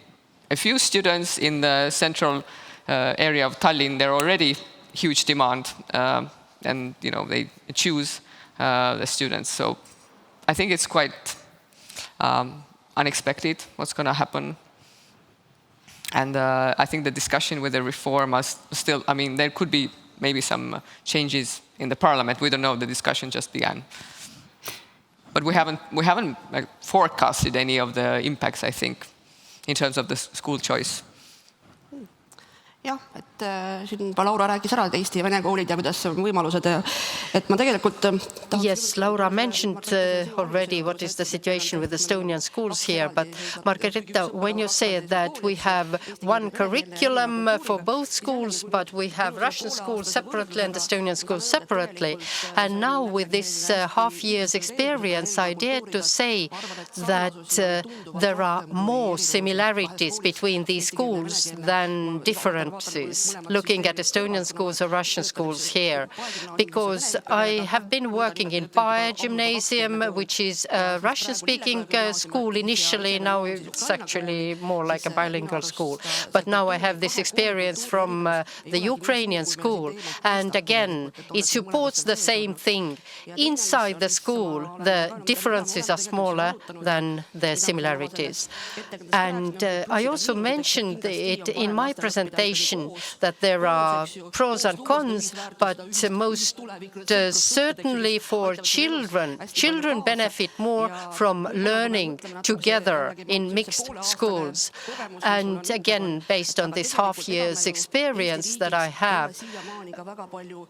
a few students in the central area of Tallinn. They're already huge demand, and they choose the students. So I think it's quite unexpected what's going to happen. And I think the discussion with the reform must still, there could be maybe some changes in the parliament. We don't know, the discussion just began. But we haven't forecasted any of the impacts, I think, in terms of the school choice. jah, et siin juba Laura rääkis ära Eesti ja Vene koolid ja kuidas on võimalused, et ma tegelikult Yes, Laura mentioned already what is the situation with Estonian schools here, but Margarita, when you say that we have one curriculum for both schools, but we have Russian schools separately and Estonian schools separately, and now with this half year's experience, I dare to say that there are more similarities between these schools than differences, looking at Estonian schools or Russian schools here, because I have been working in Gymnasium, which is a Russian-speaking school initially. Now it's actually more like a bilingual school. But now I have this experience from the Ukrainian school. And again, it supports the same thing. Inside the school, the differences are smaller than the similarities. And I also mentioned it in my presentation that there are pros and cons, but most certainly for children. Children benefit more from learning together in mixed schools. And again, based on this half year's experience that I have,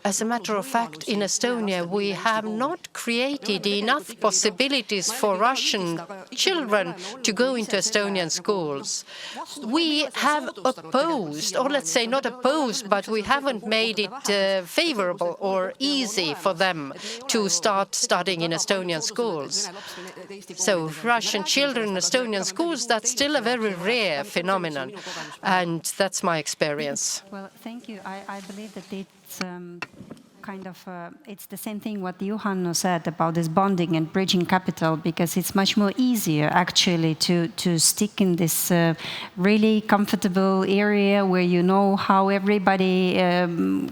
as a matter of fact, in Estonia, we have not created enough possibilities for Russian children to go into Estonian schools. We have opposed, or let's let's say, not opposed, but we haven't made it favorable or easy for them to start studying in Estonian schools. So Russian children in Estonian schools, that's still a very rare phenomenon. And that's my experience. Well, thank you. I believe that it's it's the same thing what you, Hanno, said about this bonding and bridging capital, because it's much more easier actually to stick in this really comfortable area where you know how everybody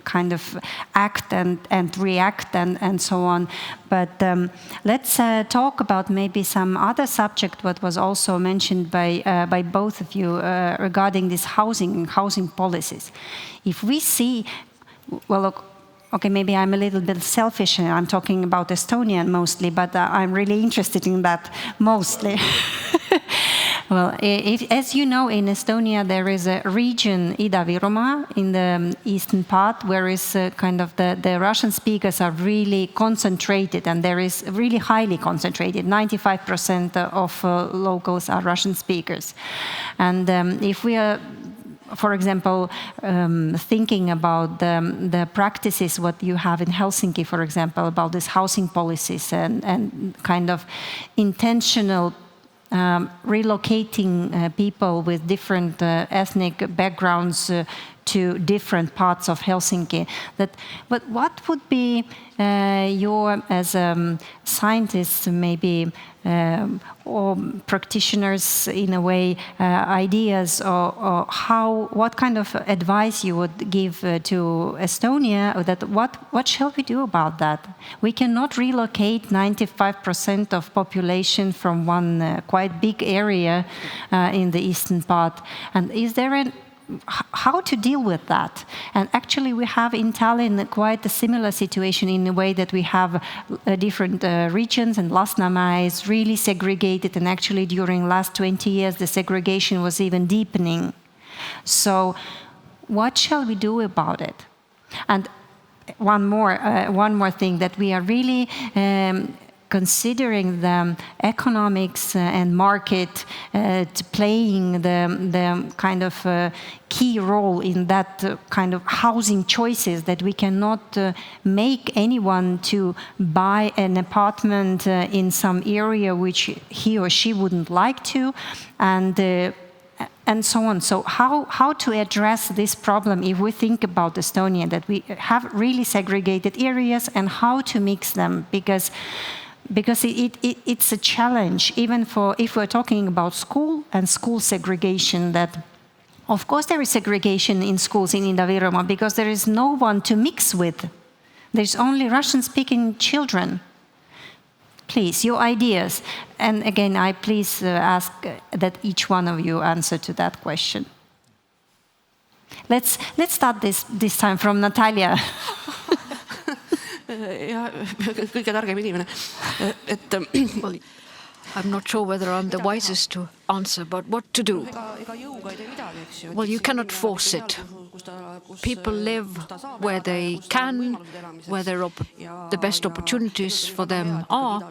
kind of act and react and so on. But let's talk about maybe some other subject what was also mentioned by both of you regarding this housing policies. If we see, well, look, okay, maybe I'm a little bit selfish and I'm talking about Estonian mostly, but I'm really interested in that mostly. Well, as you know, in Estonia there is a region, Ida-Virumaa, in the eastern part, where is kind of the Russian speakers are really concentrated, and there is really highly concentrated. 95% of locals are Russian speakers. And if we are, for example, thinking about the practices what you have in Helsinki, for example, about this housing policies and kind of intentional relocating people with different ethnic backgrounds to different parts of Helsinki. But what would be your, as scientists maybe, or practitioners in a way, ideas or what kind of advice you would give to Estonia, or that what shall we do about that? We cannot relocate 95% of population from one quite big area in the eastern part. And is there how to deal with that? And actually we have in Tallinn quite a similar situation in the way that we have different regions, and Lasnamäe is really segregated, and actually during last 20 years the segregation was even deepening. So what shall we do about it? And one more thing, that we are really considering the economics and market playing the kind of key role in that kind of housing choices, that we cannot make anyone to buy an apartment in some area which he or she wouldn't like to, and so on. So how to address this problem if we think about Estonia, that we have really segregated areas, and how to mix them, because it's a challenge, even for, if we're talking about school and school segregation, that of course there is segregation in schools in Ida-Virumaa because there is no one to mix with. There's only Russian-speaking children. Please, your ideas. And again, I please ask that each one of you answer to that question. Let's start this time from Natalja. Ja kõige targem inimene. Well, I'm not sure whether I'm the wisest to answer, but what to do? Well, you cannot force it. People live where they can, where the best opportunities for them are,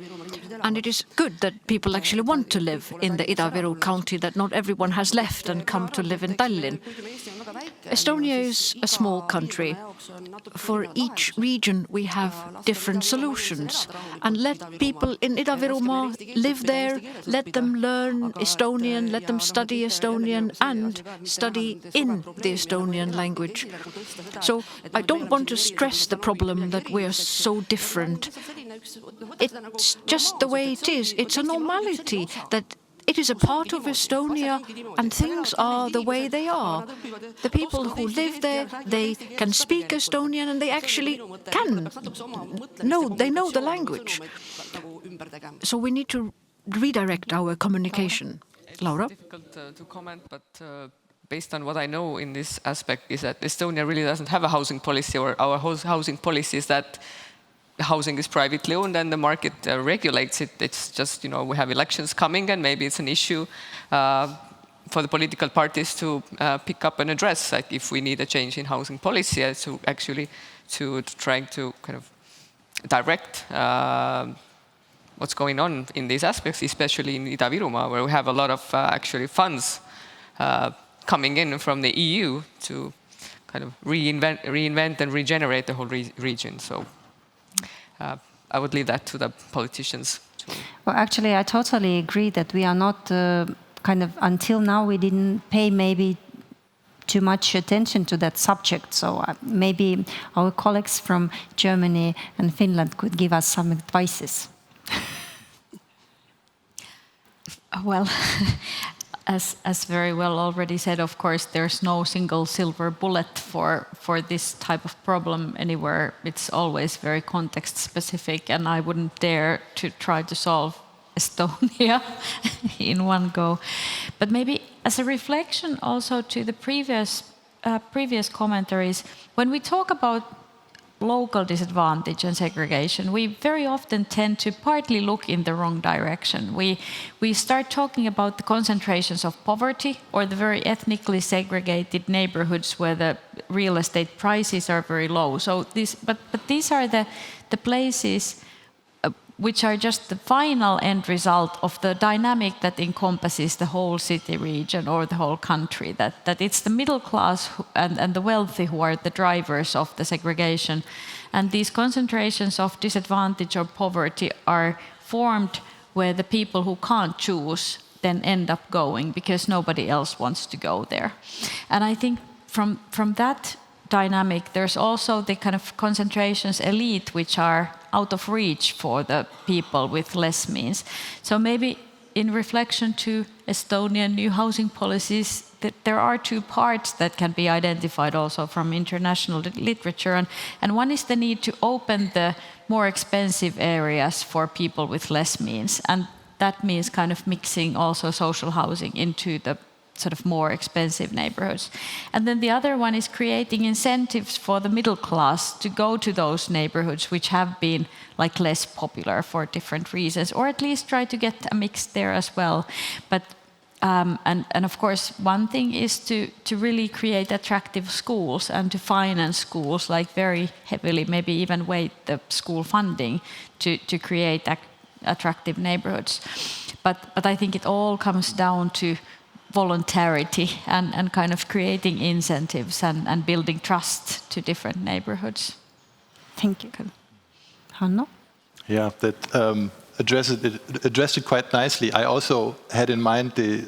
and it is good that people actually want to live in the Ida-Viru county, that not everyone has left and come to live in Tallinn. Estonia is a small country. For each region we have different solutions, and let people in Ida-Virumaa live there, let them learn Estonian, let them study Estonian and study in the Estonian language. So I don't want to stress the problem that we are so different. It's just the way it is. It's a normality that it is a part of Estonia and things are the way they are. The people who live there, they can speak Estonian and they actually can. They know the language. So we need to redirect our communication. Laura? It's difficult to comment, but based on what I know in this aspect is that Estonia really doesn't have a housing policy, or our housing policy is that housing is privately owned and the market regulates it. It's just, we have elections coming and maybe it's an issue for the political parties to pick up and address, like if we need a change in housing policy, to actually to trying to kind of direct what's going on in these aspects, especially in Ida-Virumaa, where we have a lot of actually funds coming in from the EU to kind of reinvent and regenerate the whole region. So I would leave that to the politicians. Well, actually, I totally agree that we are not kind of, until now, we didn't pay maybe too much attention to that subject. So maybe our colleagues from Germany and Finland could give us some advices. Well, as very well already said, of course, there's no single silver bullet for this type of problem anywhere. It's always very context specific, and I wouldn't dare to try to solve Estonia in one go. But maybe as a reflection also to the previous commentaries, when we talk about local disadvantage and segregation, we very often tend to partly look in the wrong direction. We start talking about the concentrations of poverty or the very ethnically segregated neighborhoods where the real estate prices are very low. So but these are the places which are just the final end result of the dynamic that encompasses the whole city region or the whole country, that it's the middle class and the wealthy who are the drivers of the segregation. And these concentrations of disadvantage or poverty are formed where the people who can't choose then end up going because nobody else wants to go there. And I think from that dynamic, there's also the kind of concentrations elite which are out of reach for the people with less means. So maybe in reflection to Estonian new housing policies, that there are two parts that can be identified also from international literature. And one is the need to open the more expensive areas for people with less means. And that means kind of mixing also social housing into the sort of more expensive neighborhoods. And then the other one is creating incentives for the middle class to go to those neighborhoods which have been like less popular for different reasons, or at least try to get a mix there as well. But and of course, one thing is to really create attractive schools and to finance schools like very heavily, maybe even weight the school funding to create attractive neighborhoods. But I think it all comes down to voluntarity and kind of creating incentives and building trust to different neighborhoods. Thank you. Hanno? Yeah, that addressed it quite nicely. I also had in mind the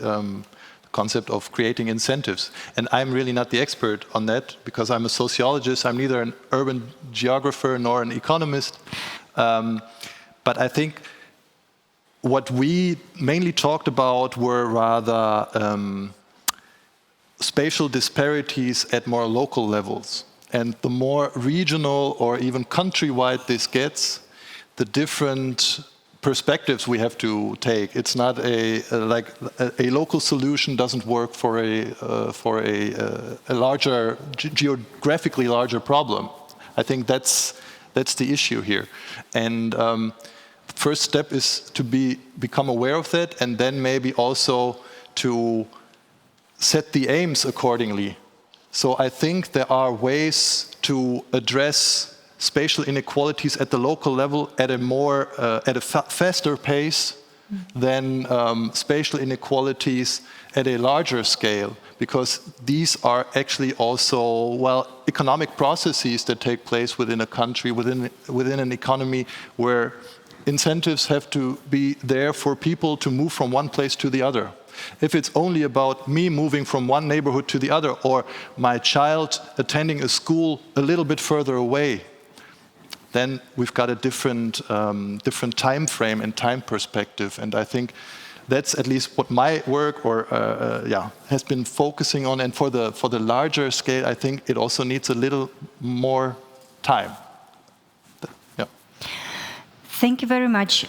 concept of creating incentives. And I'm really not the expert on that because I'm a sociologist. I'm neither an urban geographer nor an economist. But I think what we mainly talked about were rather spatial disparities at more local levels. And the more regional or even countrywide this gets, the different perspectives we have to take. It's not like a local solution doesn't work for a larger, geographically larger problem. I think that's the issue here. And first step is to become aware of that, and then maybe also to set the aims accordingly. So I think there are ways to address spatial inequalities at the local level at a faster pace than spatial inequalities at a larger scale, because these are actually also, well, economic processes that take place within a country, within an economy, where incentives have to be there for people to move from one place to the other. If it's only about me moving from one neighborhood to the other, or my child attending a school a little bit further away, then we've got a different time frame and time perspective. And I think that's at least what my work has been focusing on. And for the larger scale, I think it also needs a little more time. Thank you very much.